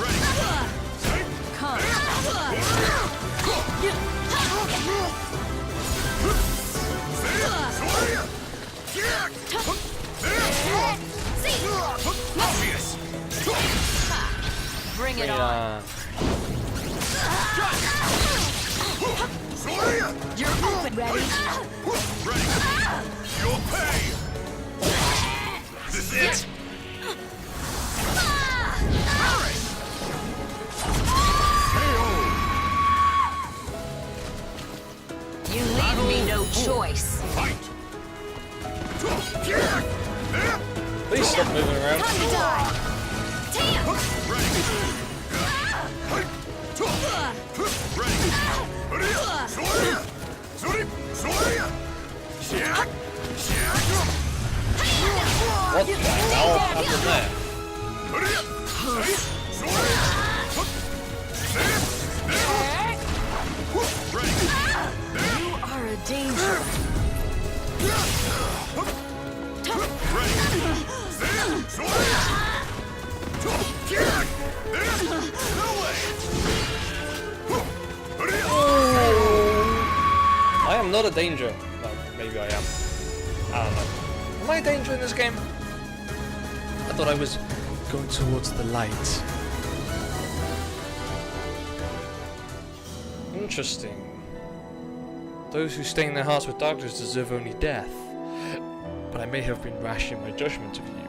Ready. Take. Come. Obvious. Bring it on. You're open. Ready? Ready. You'll pay. This is it. You leave me no choice. Fight. Please stop moving around. Time to die. Tam. What the hell happened there? You are a danger. I am not a danger. Well, maybe I am. I don't know. Am I a danger in this game? I thought I was going towards the light. Interesting. Those who stain their hearts with darkness deserve only death. But I may have been rash in my judgment of you.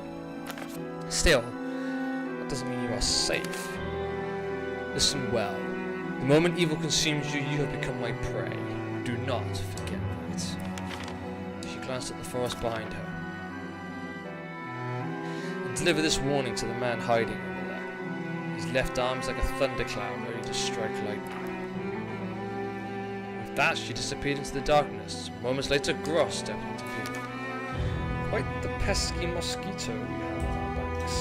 Still, that doesn't mean you are safe. Listen well. The moment evil consumes you, you have become my prey. Do not forget that. She glanced at the forest behind her. And deliver this warning to the man hiding over there. His left arm is like a thundercloud ready to strike lightning. With that, she disappeared into the darkness. Moments later, Gross stepped into view. Quite the pesky mosquito we have on our backs.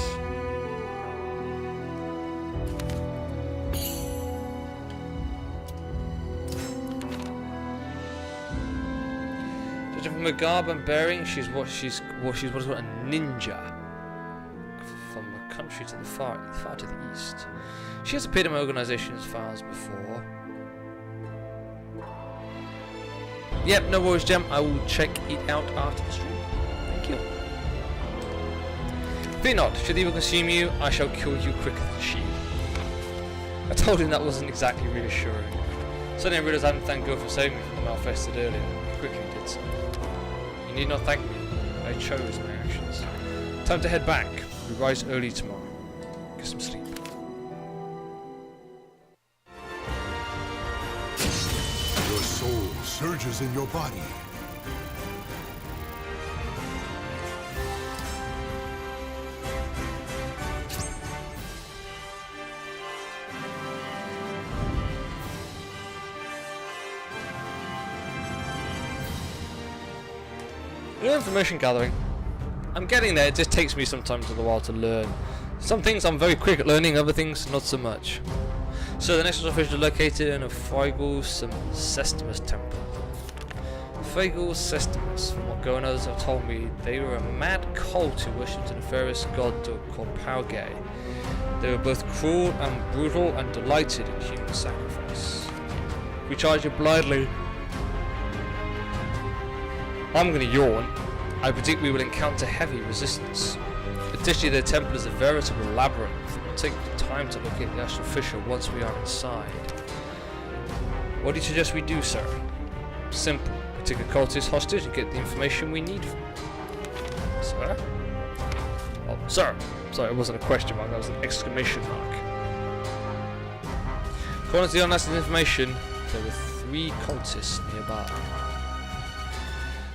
Judging from her garb and bearing, she's what is called a ninja from a country to the far to the east. She has appeared in my organization's files before. Yep, no worries, Gem. I will check it out after the stream. Thank you. Fear not, should evil consume you, I shall kill you quicker than she. I told him that wasn't exactly reassuring. Suddenly I realised I hadn't thanked God for saving me from the malfested earlier. I quickly did so. You need not thank me. I chose my actions. Time to head back. We rise early tomorrow. Get some sleep. Your soul surges in your body. New information gathering. I'm getting there, it just takes me sometimes a while to learn. Some things I'm very quick at learning, other things not so much. So the next official is located in a Frigel Sestimus temple. Frigel Sestimus, from what Go and others have told me, they were a mad cult who worshipped a nefarious god called Pauge. They were both cruel and brutal and delighted in human sacrifice. We charge you blindly. I'm gonna yawn. I predict we will encounter heavy resistance. Additionally, their temple is a veritable labyrinth. It will take time to locate the astral fissure once we are inside. What do you suggest we do, sir? Simple. We take a cultist hostage and get the information we need from him. Sir? Oh, sir. Sorry, it wasn't a question mark, that was an exclamation mark. According to the unasked information, there were 3 cultists nearby.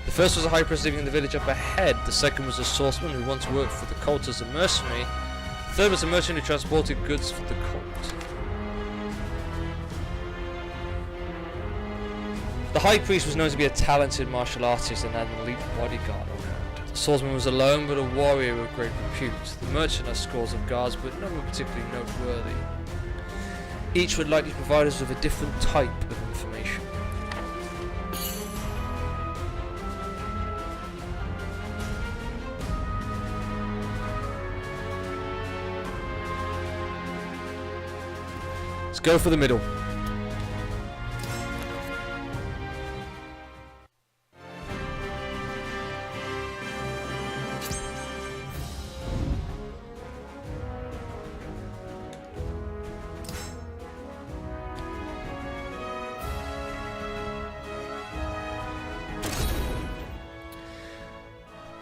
The first was a high priest living in the village up ahead. The second was a swordsman who once worked for the cult as a mercenary. The third was a merchant who transported goods for the cult. The high priest was known to be a talented martial artist and had an elite bodyguard on hand. The swordsman was alone, but a warrior of great repute. The merchant had scores of guards, but none were particularly noteworthy. Each would likely provide us with a different type of information. Let's go for the middle.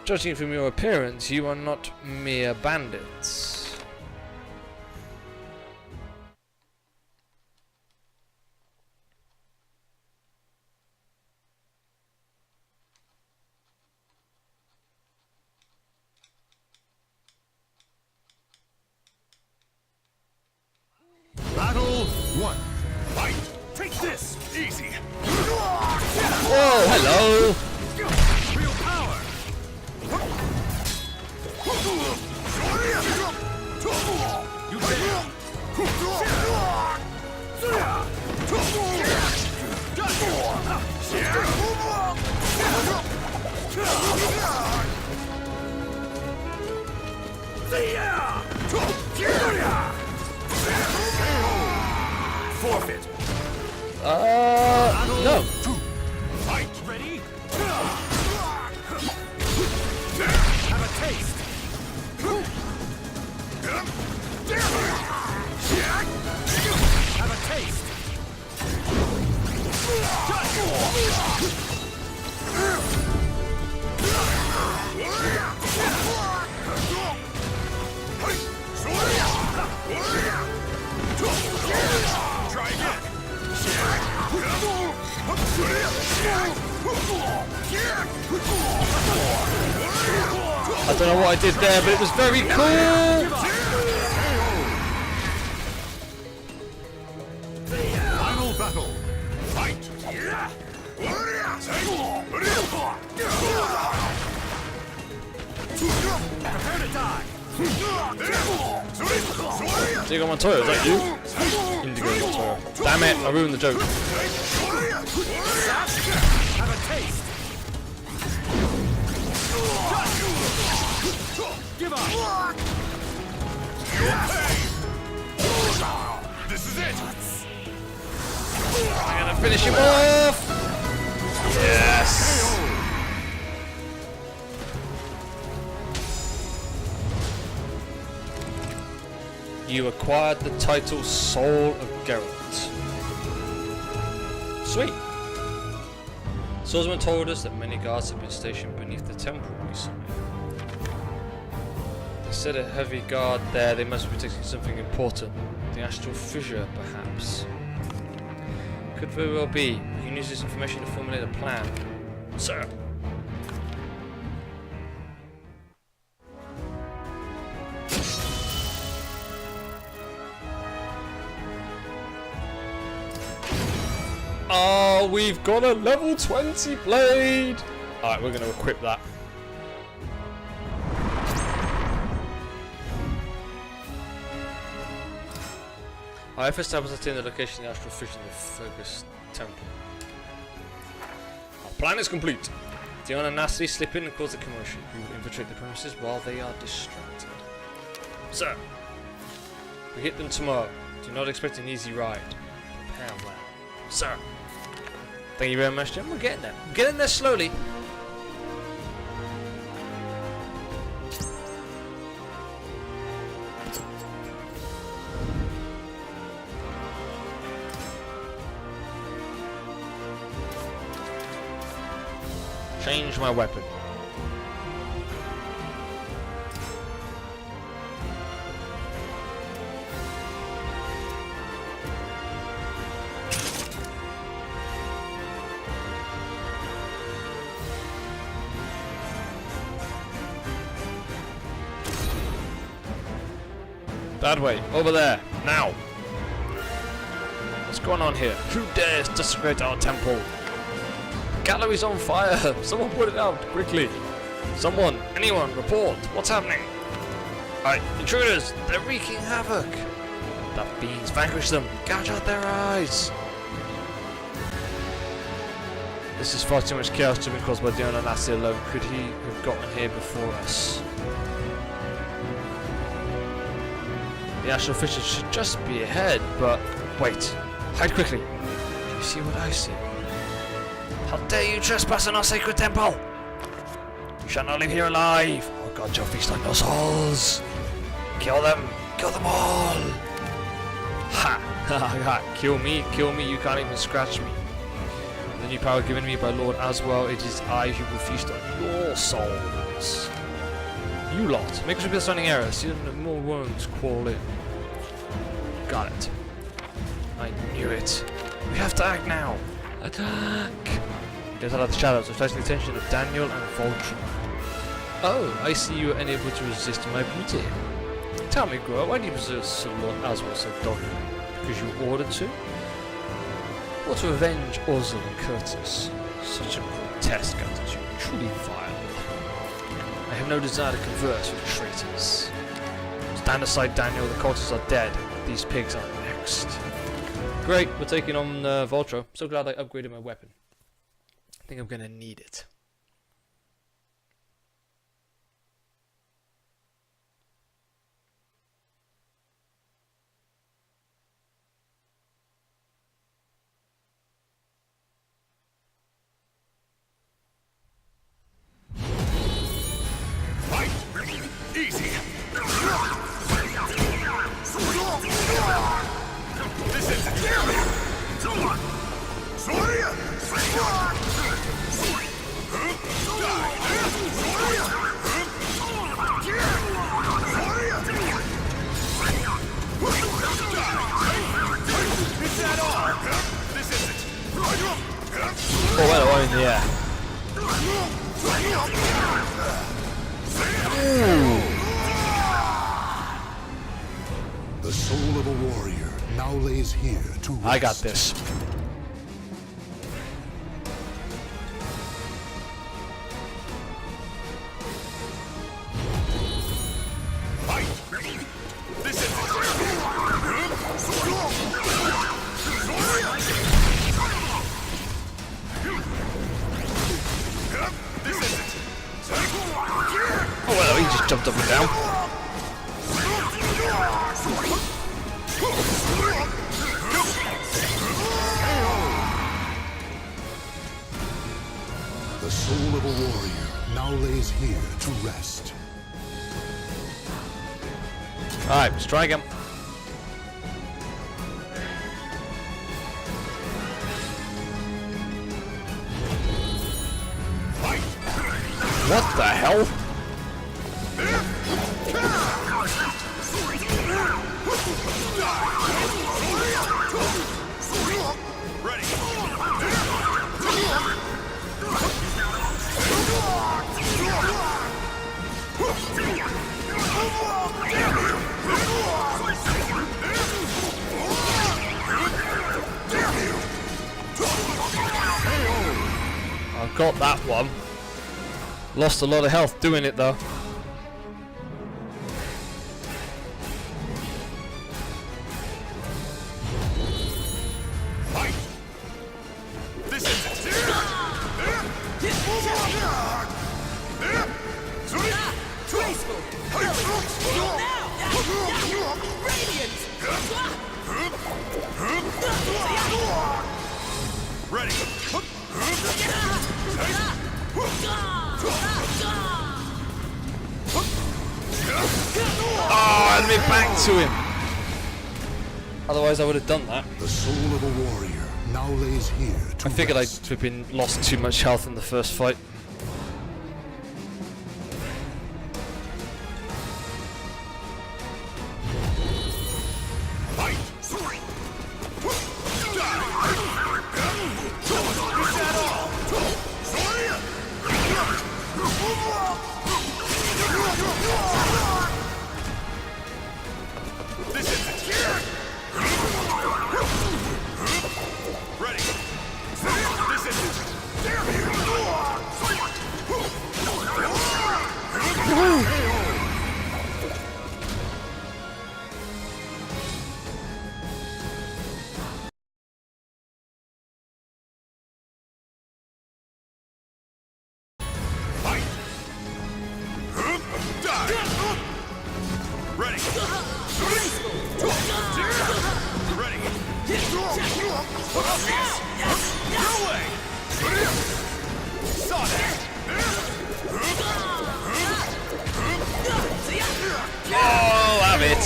Judging from your appearance, you are not mere bandits. Battle 1. Fight! Take this! Easy! Oh, hello! Real power! You Forfeit! No. Fight! Ready? Have a taste! Have a taste! Try again! I don't know what I did there, but it was very cool! Final battle! Fight! Prepare to die! Indigo Montoya, is that you? Indigo Montoya. Damn it, I ruined the joke. Have a taste! Give up! This is it! I'm gonna finish him off! Yes! You acquired the title Soul of Geralt. Sweet! Swordsman told us that many guards have been stationed beneath the temple recently. They said a heavy guard there, they must be protecting something important. The astral fissure, perhaps. Could very well be. You can use this information to formulate a plan. Sir! Oh, we've got a level 20 blade! Alright, we're going to equip that. I have established the location of the astral fissure in the Fergus Temple. Our plan is complete. The unannouncedly slip in and cause a commotion. We will infiltrate the premises while they are distracted. Sir, we hit them tomorrow. Do not expect an easy ride. Prepare well. Sir. Thank you very much, Jim. We're getting there. We're getting there slowly. Change my weapon. That way. Over there. Now. What's going on here? Who dares desecrate our temple? The gallery's on fire. Someone put it out quickly. Someone. Anyone. Report. What's happening? Intruders. They're wreaking havoc. That fiends. Vanquish them. Gouge out their eyes. This is far too much chaos to be caused by Dion and Lassie alone. Could he have gotten here before us? The actual fisher should just be ahead, but wait. Hide quickly. Do you see what I see? How dare you trespass on our sacred temple? You shall not leave here alive. Oh God, your feast on your souls. Kill them. Kill them all. Ha! Ha! Kill me. Kill me. You can't even scratch me. The new power given me by Lord Aswell, it is I who will feast on your souls. You lot, make us repeat the standing error. See more wounds crawl in. Got it. I knew it. We have to act now. Attack! Get out of the shadows, reflecting the attention of Daniel and Voltron. Oh, I see you are unable to resist my beauty. Tell me, girl, why do you resist Lord Aswell so doggedly? Because you ordered to? Or to avenge Ursula and Curtis? Such a grotesque attitude, truly vile. I have no desire to converse with traitors. Stand aside, Daniel, the cultists are dead. These pigs are next. Great, we're taking on Voltro. So glad I upgraded my weapon. I think I'm gonna need it. Easy. This is Oh, well, in the air. The soul of a warrior now lays here to rest. I got this. This is Oh well, he just jumped up and down. The soul of a warrior now lays here to rest. Alright, strike him. What the hell? I've got that one. Lost a lot of health doing it though. Oh, and me back to him. Otherwise I would have done that. The soul of a warrior now lays here to I figured I'd rest. have been lost too much health in the first fight. Ready. Ready. Obvious. No way. Saw that. Oh, have it.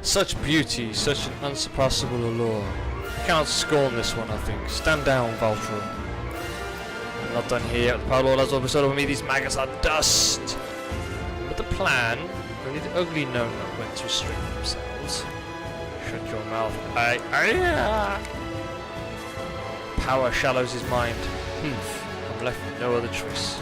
Such beauty, such an unsurpassable allure. You can't scorn this one, I think. Stand down, Valtro. I'm not done here. The Power Lord has overstood over me. These maggots are dust. But the plan, only the ugly know not when to restrain themselves. Shut your mouth. Power shallows his mind. I'm left with no other choice.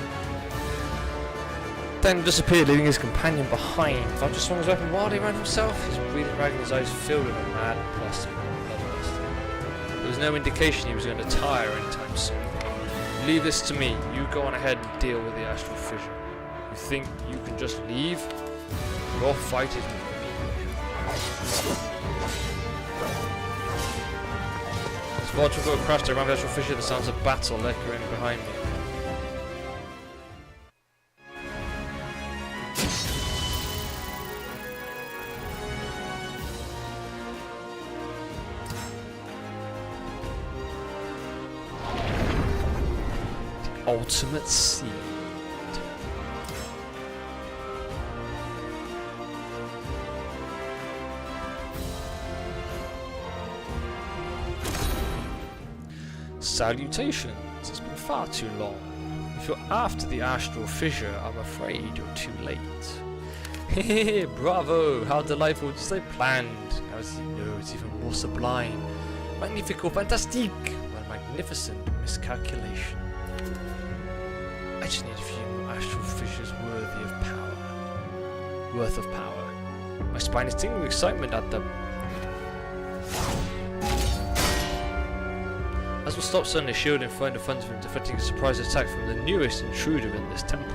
Then disappeared, leaving his companion behind. Valtro swung his weapon wildly around himself, his breathing ragged, his eyes filled with a mad plastic bloodlust. There was no indication he was going to tire anytime soon. Leave this to me. You go on ahead and deal with the astral fissure. You think you can just leave? Your fight is with me. As Valtro got crashed around the astral fissure, the sounds of battle echoing behind me. Ultimate Seed. Salutations. It's been far too long. If you're after the astral fissure, I'm afraid you're too late. Hehe, bravo! How delightful, just like planned. As you know, it's even more sublime. Magnifico, fantastique! What a magnificent miscalculation. I just need a few more astral fissures worth of power. My spine is tingling with excitement at the... As will stop suddenly, shield in front of him, deflecting a surprise attack from the newest intruder in this temple.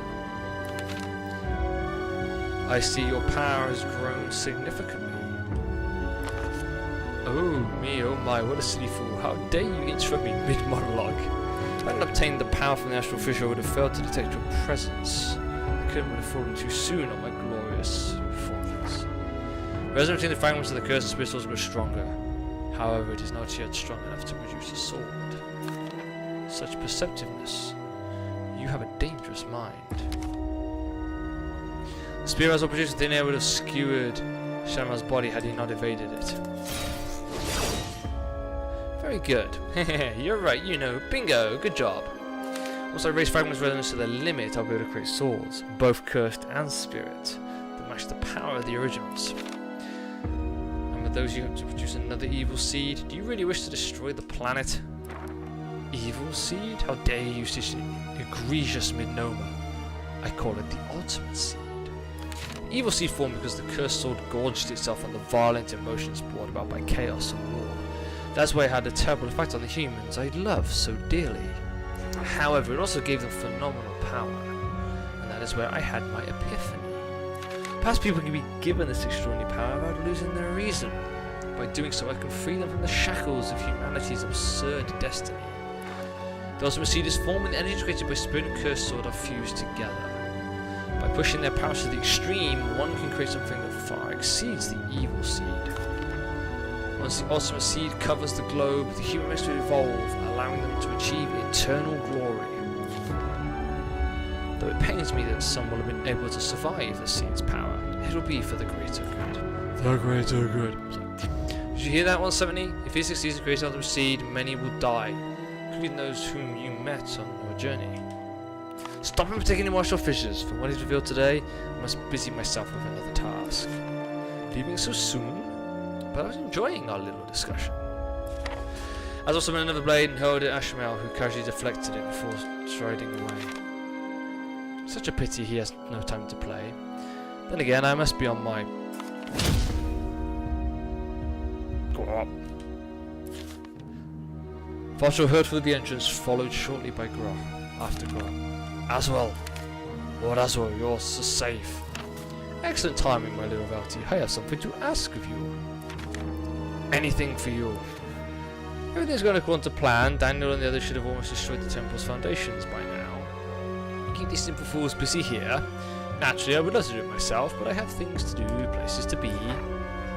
I see your power has grown significantly. Oh me, oh my, what a silly fool. How dare you interrupt me mid-monologue? If I hadn't obtained the power from the astral fissure, I would have failed to detect your presence. The curtain would have fallen too soon on my glorious performance. Resurrecting the fragments of the cursed spirituals grew stronger. However, it is not yet strong enough to produce a sword. Such perceptiveness. You have a dangerous mind. The spear as produced thin air would have skewered Shamar's body had he not evaded it. Very good. You're right, you know. Bingo, good job. Once I raise fragments resonance to the limit, I'll be able to create swords, both cursed and spirit, that match the power of the originals. And with those you hope to produce another evil seed. Do you really wish to destroy the planet? Evil seed? How dare you use this egregious misnomer? I call it the ultimate seed. Evil seed formed because the cursed sword gorged itself on the violent emotions brought about by chaos and war. That's why it had a terrible effect on the humans I love so dearly. However, it also gave them phenomenal power, and that is where I had my epiphany. Perhaps people can be given this extraordinary power without losing their reason. By doing so, I can free them from the shackles of humanity's absurd destiny. The ultimate seed is formed when the energies created by spirit and cursed sword are fused together. By pushing their powers to the extreme, one can create something that far exceeds the evil seed. Once the ultimate seed covers the globe, the human race will evolve, allowing them to achieve eternal glory. Though it pains me that some will have been able to survive the seed's power, it will be for the greater good. The greater good. Did you hear that, 170? If he succeeds in creating the ultimate seed, many will die, including those whom you met on your journey. Stop him from taking any astral fissures. From what he's revealed today, I must busy myself with another task. Leaving so soon? But I was enjoying our little discussion. As I summoned another blade and hurled it at Ashmael, who casually deflected it before striding away. Such a pity he has no time to play. Then again, I must be on my... Valtro heard through the entrance, followed shortly by Aswell. Lord Aswell, you're so safe. Excellent timing, my little Velty. I have something to ask of you. Anything for you. Everything's going according to plan. Daniel and the others should have almost destroyed the temple's foundations by now. Keep these simple fools busy here. Naturally, I would love to do it myself, but I have things to do, places to be.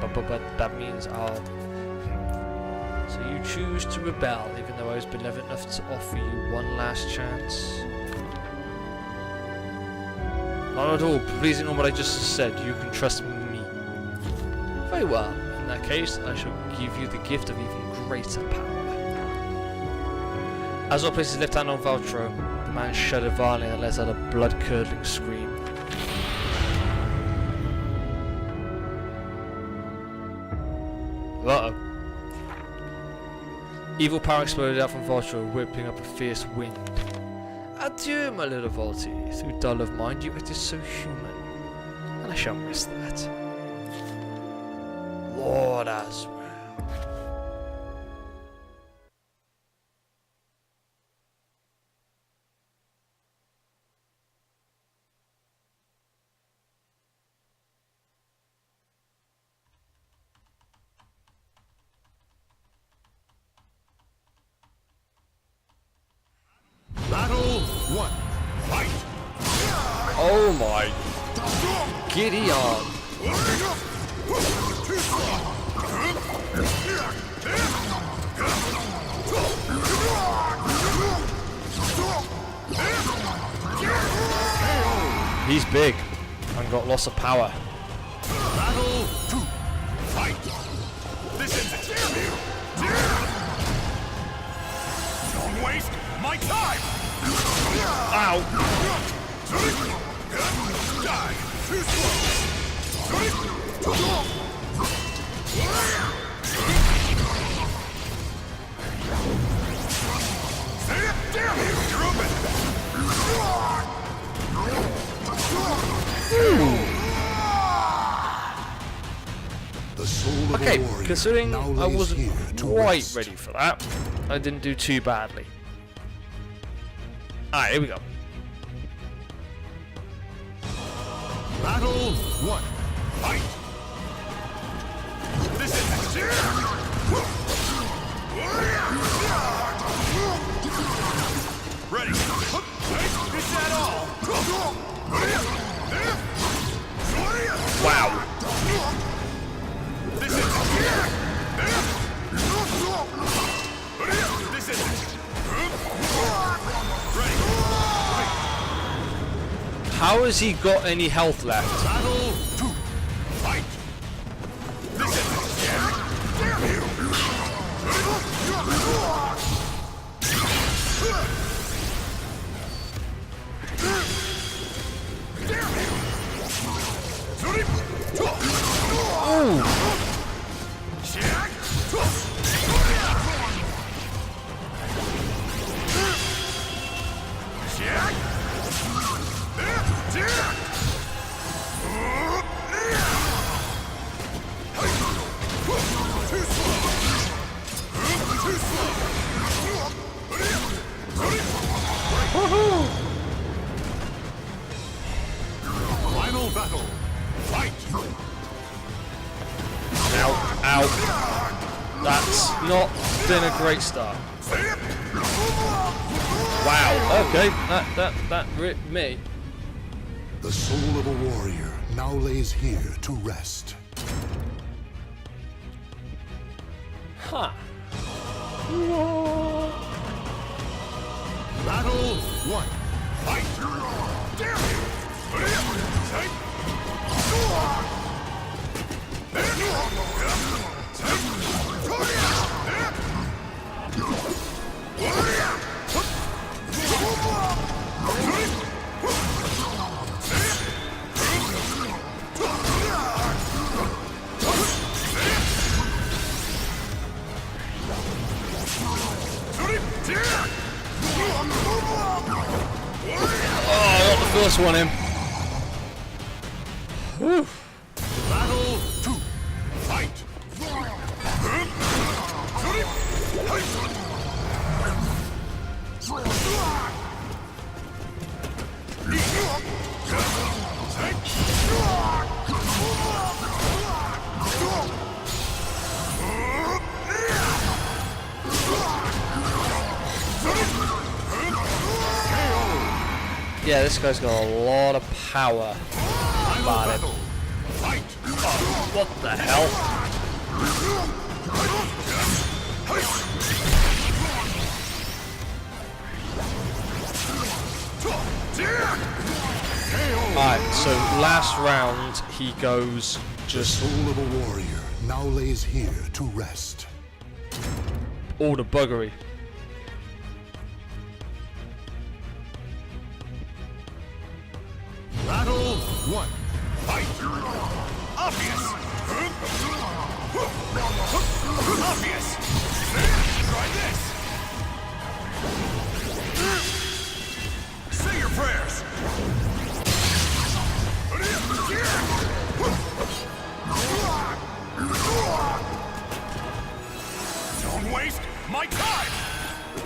But that means I'll... So you choose to rebel, even though I was benevolent enough to offer you one last chance? Not at all. Pleasing on what I just said, you can trust me. Very well. In that case, I shall give you the gift of even greater power. As I placed his left hand on Valtro, the man shuddered violently and let out a blood-curdling scream. Uh-oh. Evil power exploded out from Valtro, whipping up a fierce wind. Adieu, my little Volty. Through dull of mind, you acted so human, and I shall miss that. Lord Asriel. Battle 1. Fight! Oh my. Giddy on. He's big and got lots of power. Battle 2. Fight! This is it! Don't waste my time! Ow! Die! Too slow! Damn you! You're open! The soul of Okay, a warrior considering now I lays wasn't here to quite rest. ready for that, I didn't do too badly. Alright, here we go. Battle 1. Fight! This is it! Ready! Is that all? Wow. This is it! This is it! Ready! How has he got any health left? Battle 2. Fight! This is it! Damn you! Final battle. Fight! Ow, ow. That's not been a great start. Wow, okay, that ripped me. The soul of a warrior now lays here to rest. Huh. Battle 1. Fight! Damn you! Oh, I got the first one in. Whew. Battle 2. Fight! Yeah, this guy's got a lot of power. Final About it. battle. Fight. Oh, what the hell? Alright, so last round he goes The just soul of a warrior now lays here to rest. all the buggery. Battle 1. Fight. Obvious. Obvious. Try this. Say your prayers. Don't waste my time.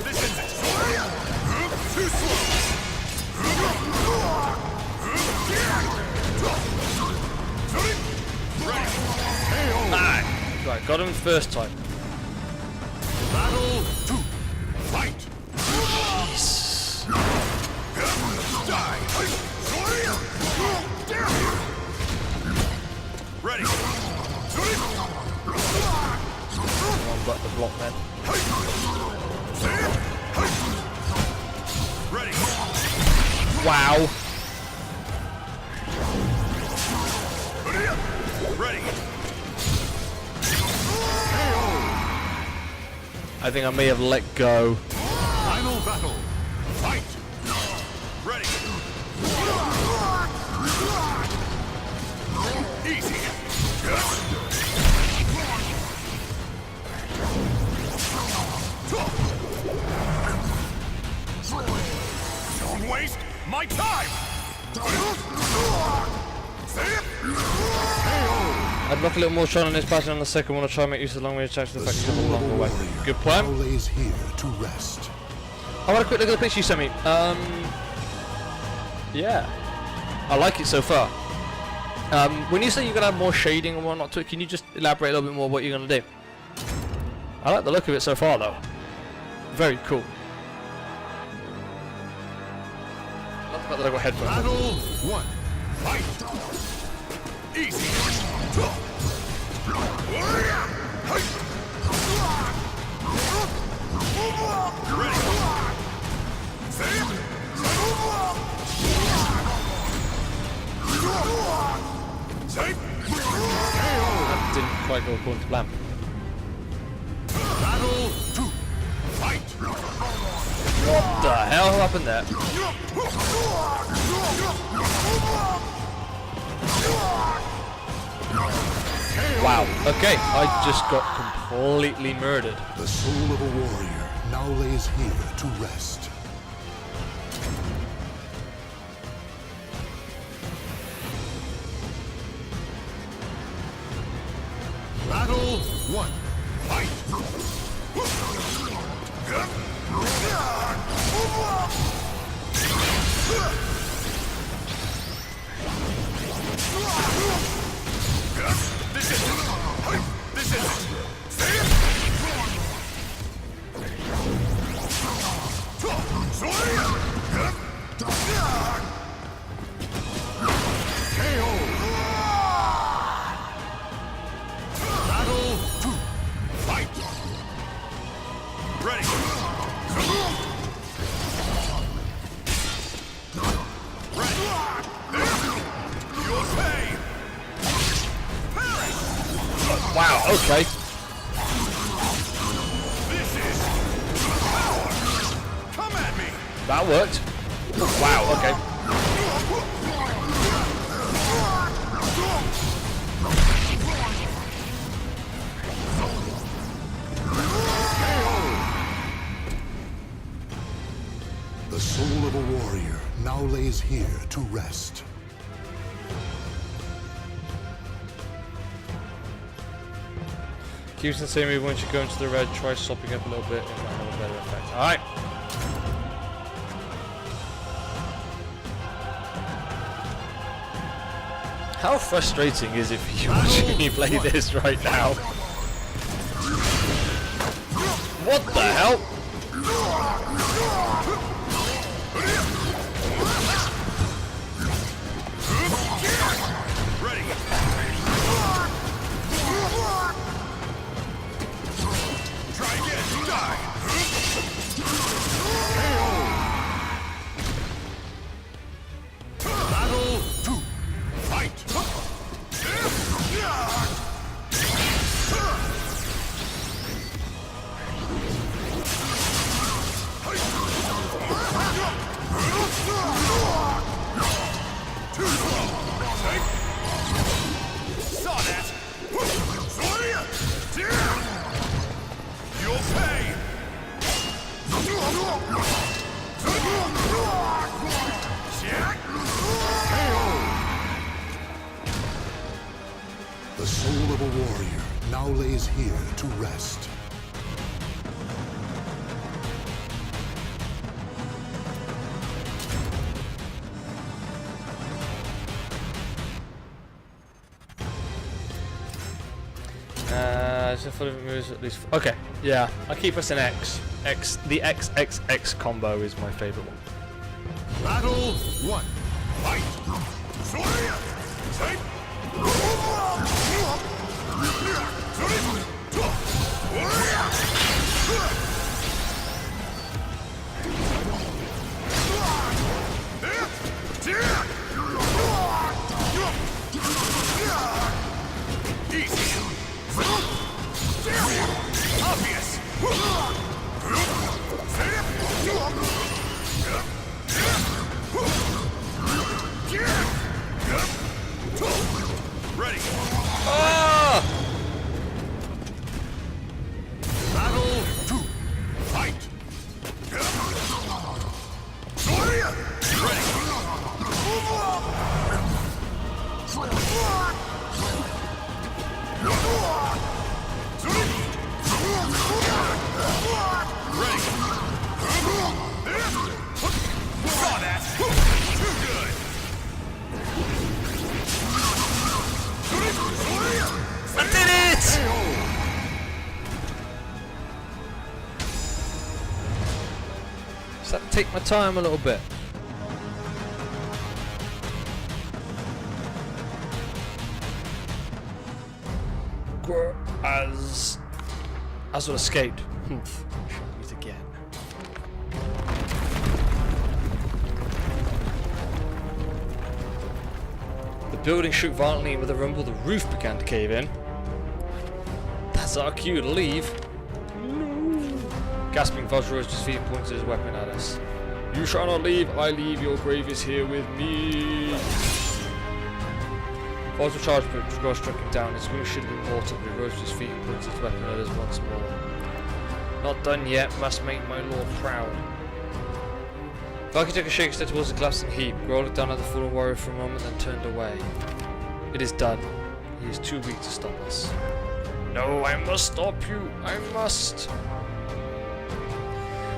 This isn't too slow. Alright, right, got him first time. Battle 2. Fight. Yes. Die. Ready. One but the block then. Ready. Wow. Ready. I think I may have let go. Final battle. Fight. Ready. Easy. Don't waste my time. I'd block a little more shot on this pattern on the second one. I'll try and make use of the long range attacks to the The fact that soul you're of a longer way. warrior Good now plan. lays here to rest. I want a quick look at the picture you sent me. Yeah. I like it so far. When you say you're going to have more shading and whatnot to it, can you just elaborate a little bit more what you're going to do? I like the look of it so far though. Very cool. Not the fact that I got headphones on. Battle 1. Fight. Easy. Ready. That didn't quite go according to plan. Battle 2. Fight. What the hell happened there? Wow, okay, I just got completely murdered. The soul of a warrior now lays here to rest. Battle 1. Fight. This isn't. Battle 2. Fight. Ready. Ready. You'll pay. Wow, okay. This is power. Come at me. That worked. Wow, okay. The soul of a warrior now lays here to rest. Keeps the same move once you go into the red, try swapping up a little bit, it might have a better effect. Alright. How frustrating is it for you watching me play this right now? What the hell? now lays here to rest. So full of moves at least. Okay, yeah. I keep pressing X. The XXX combo is my favorite one. Battle 1. Fight! Soria! Take! Obvious! Ready! Ah! Battle 2. Fight! Soria! Saw that! Too good! I did it! Just have to take my time a little bit. Azul escaped. Meet again. The building shook violently, and with a rumble, the roof began to cave in. That's our cue to leave. No. Gasping, Vos rose to his feet and pointed his weapon at us. You shall not leave. I leave. Your grave is here with me. Vos was charged, but Dragor struck him down. His wings should have been mortal, but he rose to his feet and pointed his weapon at us once more. Not done yet. Must make my lord proud. Valky took a shake step towards the collapsing heap. Gror looked down at the fallen warrior for a moment, then turned away. It is done. He is too weak to stop us. No, I must stop you. I must.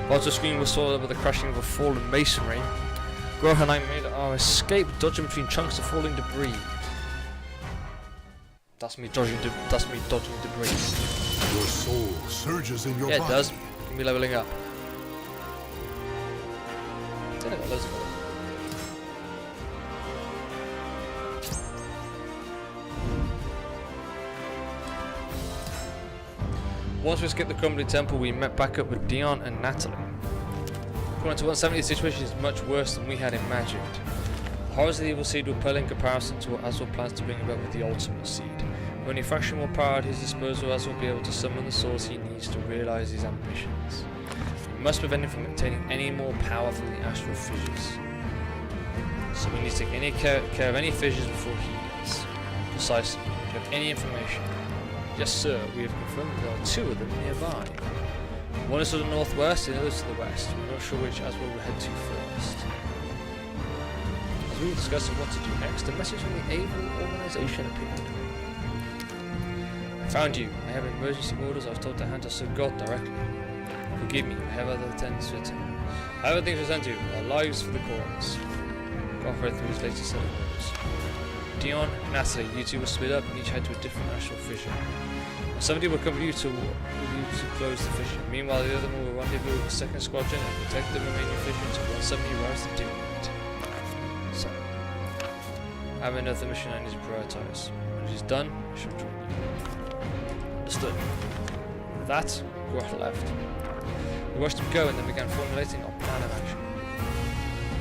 Whilst the screen was swallowed up with the crashing of a fallen masonry, Gror and I made our escape, dodging between chunks of falling debris. That's me dodging debris. Your soul surges in your body. Yeah, it does. Can be leveling up. I don't know what loads of it. Once we escaped the crumbling temple, we met back up with Dion and Natalie. According to 170, the situation is much worse than we had imagined. The horrors of the evil seed will pale in comparison to what Azul plans to bring about with the ultimate seed. With only a fraction more power at his disposal, Azul will be able to summon the souls he needs to realize his ambitions. We must prevent him from obtaining any more power from the astral fissures. So we need to take any care of any fissures before he does. Precisely. If you have any information. Yes, sir, we have confirmed that there are two of them nearby. One is to the northwest and the other to the west. We're not sure which Azul will head to first. As we were discussing what to do next, a message from the Able organization appeared. I found you. I have emergency orders I was told to hand to Sir God directly. Forgive me, I have other things to attend. I have other things to attend to. Our lives for the cause. God read through his latest set of orders. Dion, Natalie, you two will split up and each head to a different astral fissure. Somebody will come with you to close the fissure. Meanwhile, the other one will rendezvous with the second squadron and protect the remaining fissure until 170 arrives to do it. So, I have another mission I need to prioritize. When it is done, I shall join you. Understood. With that, Gror left. We watched him go and then began formulating our plan of action.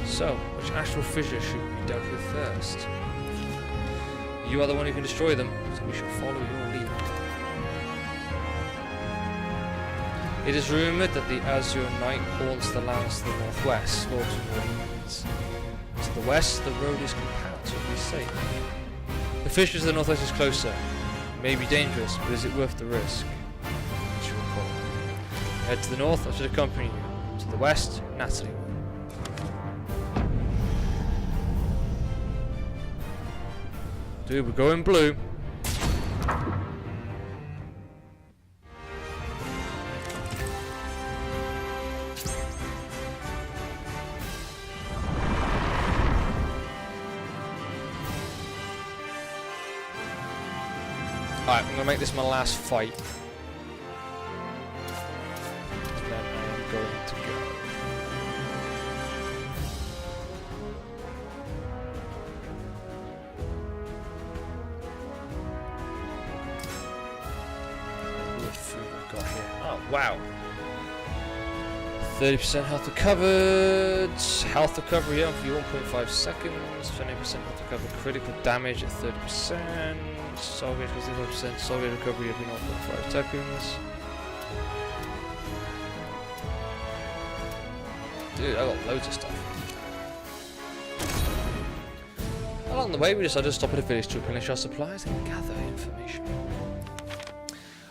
So, which astral fissure should be dealt with first? You are the one who can destroy them, so we shall follow your lead. It is rumoured that the Azure Knight haunts the lands to the northwest, slaughtering Marines. To the west, the road is comparatively safe. The fissure to the northwest is closer. It may be dangerous, but is it worth the risk? As you recall. Head to the north, I should accompany you. To the west, Natalie will. Dude, we're going blue. Alright, I'm gonna make this my last fight. And then I am going to go. What food I've got here? Oh, wow. 30% health recovered. Health recovery on for 1.5 seconds. 20% health recovered. Critical damage at 30%. Soul gauge goes 0%. Soul gauge recovery every 0.5 seconds. Dude, I got loads of stuff. Along the way, we decided to stop at a village to replenish our supplies and gather information.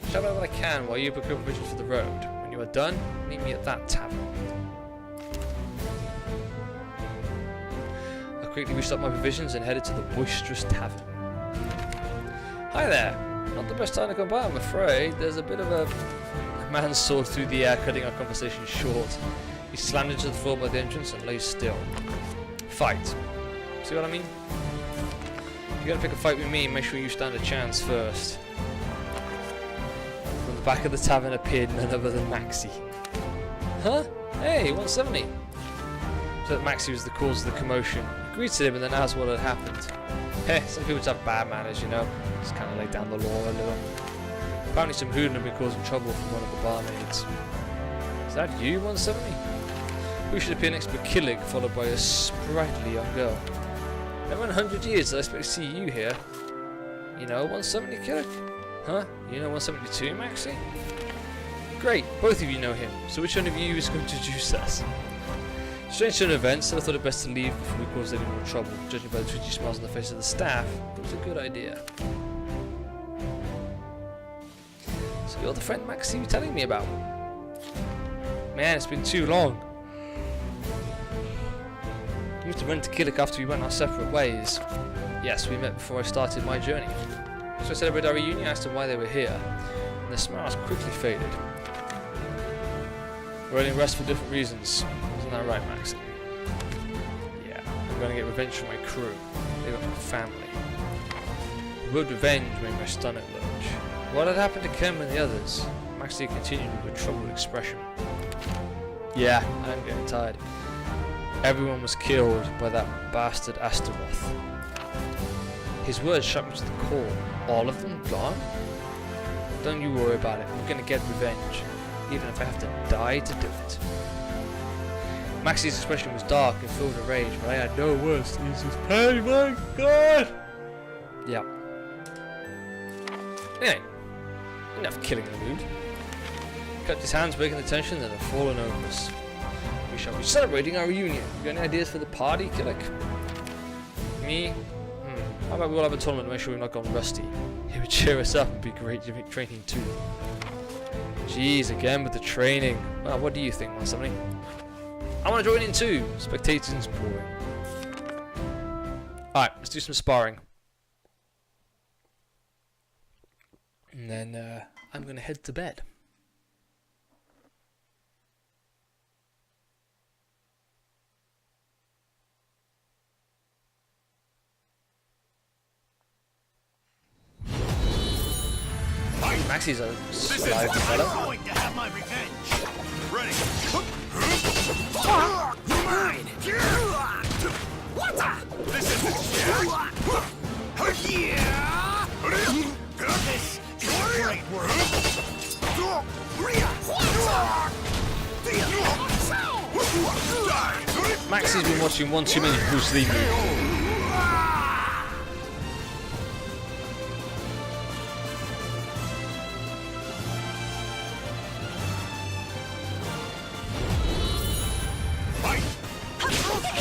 I'll travel what I can while you procure provisions for the road. When you are done, meet me at that tavern. I quickly restocked my provisions and headed to the boisterous tavern. Hi there! Not the best time to come by, I'm afraid. There's a bit of a man soared through the air, cutting our conversation short. He slammed into the floor by the entrance and lay still. Fight. See what I mean? If you're gonna pick a fight with me, make sure you stand a chance first. From the back of the tavern appeared none other than Maxi. Huh? Hey, 170! So that Maxi was the cause of the commotion. I greeted him and then asked what had happened. Heh, some people just have bad manners, you know. Just kind of lay down the law a little. Apparently some hooligan had been causing trouble from one of the barmaids. Is that you, 170? Who should appear next to a Killig, followed by a sprightly young girl? Never in 100 years did I expect to see you here. You know 170 Killig? Huh? You know 172 Maxi? Great, both of you know him, so which one of you is going to introduce us? Strange turn of events, and I thought it best to leave before we caused any more trouble. Judging by the twitchy smiles on the face of the staff, it was a good idea. So you're the friend Maxi you were telling me about? Man, it's been too long. You used to run to Killick after we went our separate ways. Yes, we met before I started my journey. So I celebrated our reunion, asked them why they were here, and their smiles quickly faded. We're earning rest for different reasons. Isn't that right, Maxi? Yeah, I'm going to get revenge for my crew. They got my family. The word revenge made my stomach lurch. What had happened to Kem and the others? Maxi continued with a troubled expression. Yeah, I'm getting tired. Everyone was killed by that bastard Astaroth. His words shot me to the core. All of them gone? Don't you worry about it. I'm gonna get revenge, even if I have to die to do it. Maxi's expression was dark and filled with rage, but I had no words to use his pain. My God! Yeah. Anyway, enough killing the mood. Cut his hands, breaking the tension, and have fallen over us. We shall be celebrating our reunion. You got any ideas for the party, Killick? Me? How about we all have a tournament to make sure we've not gone rusty? It would cheer us up and be great training too. Jeez, again with the training. Well, what do you think, 170? I want to join in too. Spectating's boring. Alright, let's do some sparring. And then I'm going to head to bed. Maxi's a live fellow. I'm going to have my revenge. Ready? Mine. What? This isn't yeah. This is a great work. Maxi's been watching one too many Bruce Lee movies.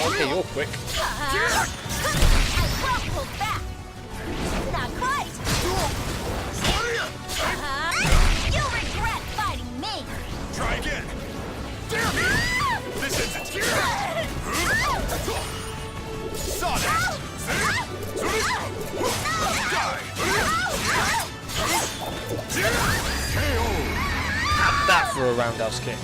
Okay, you're quick. I won't pull back. Not quite. You'll regret fighting me. Try again. Damn you! This isn't Saw that. Have that for a roundhouse kick.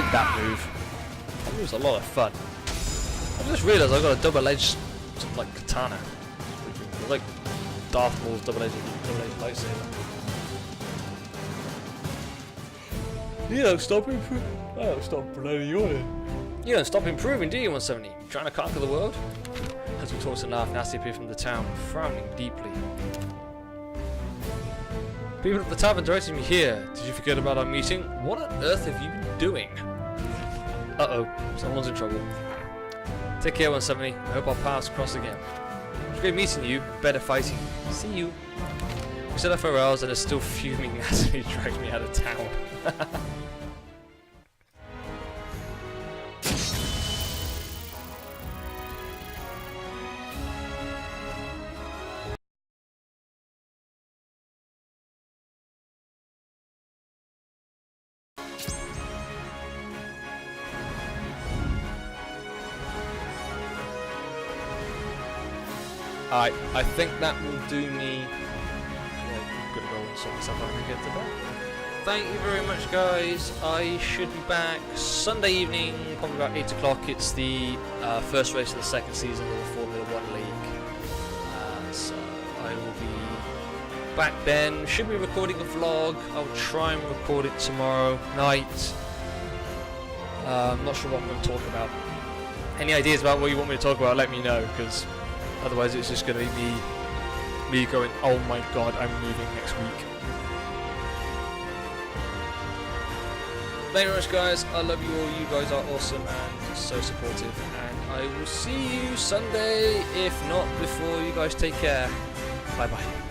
like that move. That move's a lot of fun. I just realised I got a double-edged like katana. It's like Darth Maul's double-edged lightsaber. You don't stop improving. I don't stop blowing you on it. You don't stop improving, do you, 170? You trying to conquer the world? As we talk to laugh, Nasty appeared from the town, frowning deeply. People at the tavern directed me here. Did you forget about our meeting? What on earth have you been doing? Uh-oh, someone's in trouble. Take care, 170. I hope our paths cross again. It was great meeting you. Better fighting. See you. We said our farewells and are still fuming as he dragged me out of town. Alright, I think that will do me. I'm gonna go and sort myself out and get to bed. Thank you very much, guys. I should be back Sunday evening, probably about 8 o'clock. It's the first race of the second season of the Formula 1 League. So I will be back then. Should be recording a vlog. I'll try and record it tomorrow night. I'm not sure what I'm going to talk about. Any ideas about what you want me to talk about, let me know, because otherwise it's just going to be me going, oh my god, I'm moving next week. Thank you very much, guys. I love you all. You guys are awesome and so supportive. And I will see you Sunday, if not before. You guys take care. Bye bye.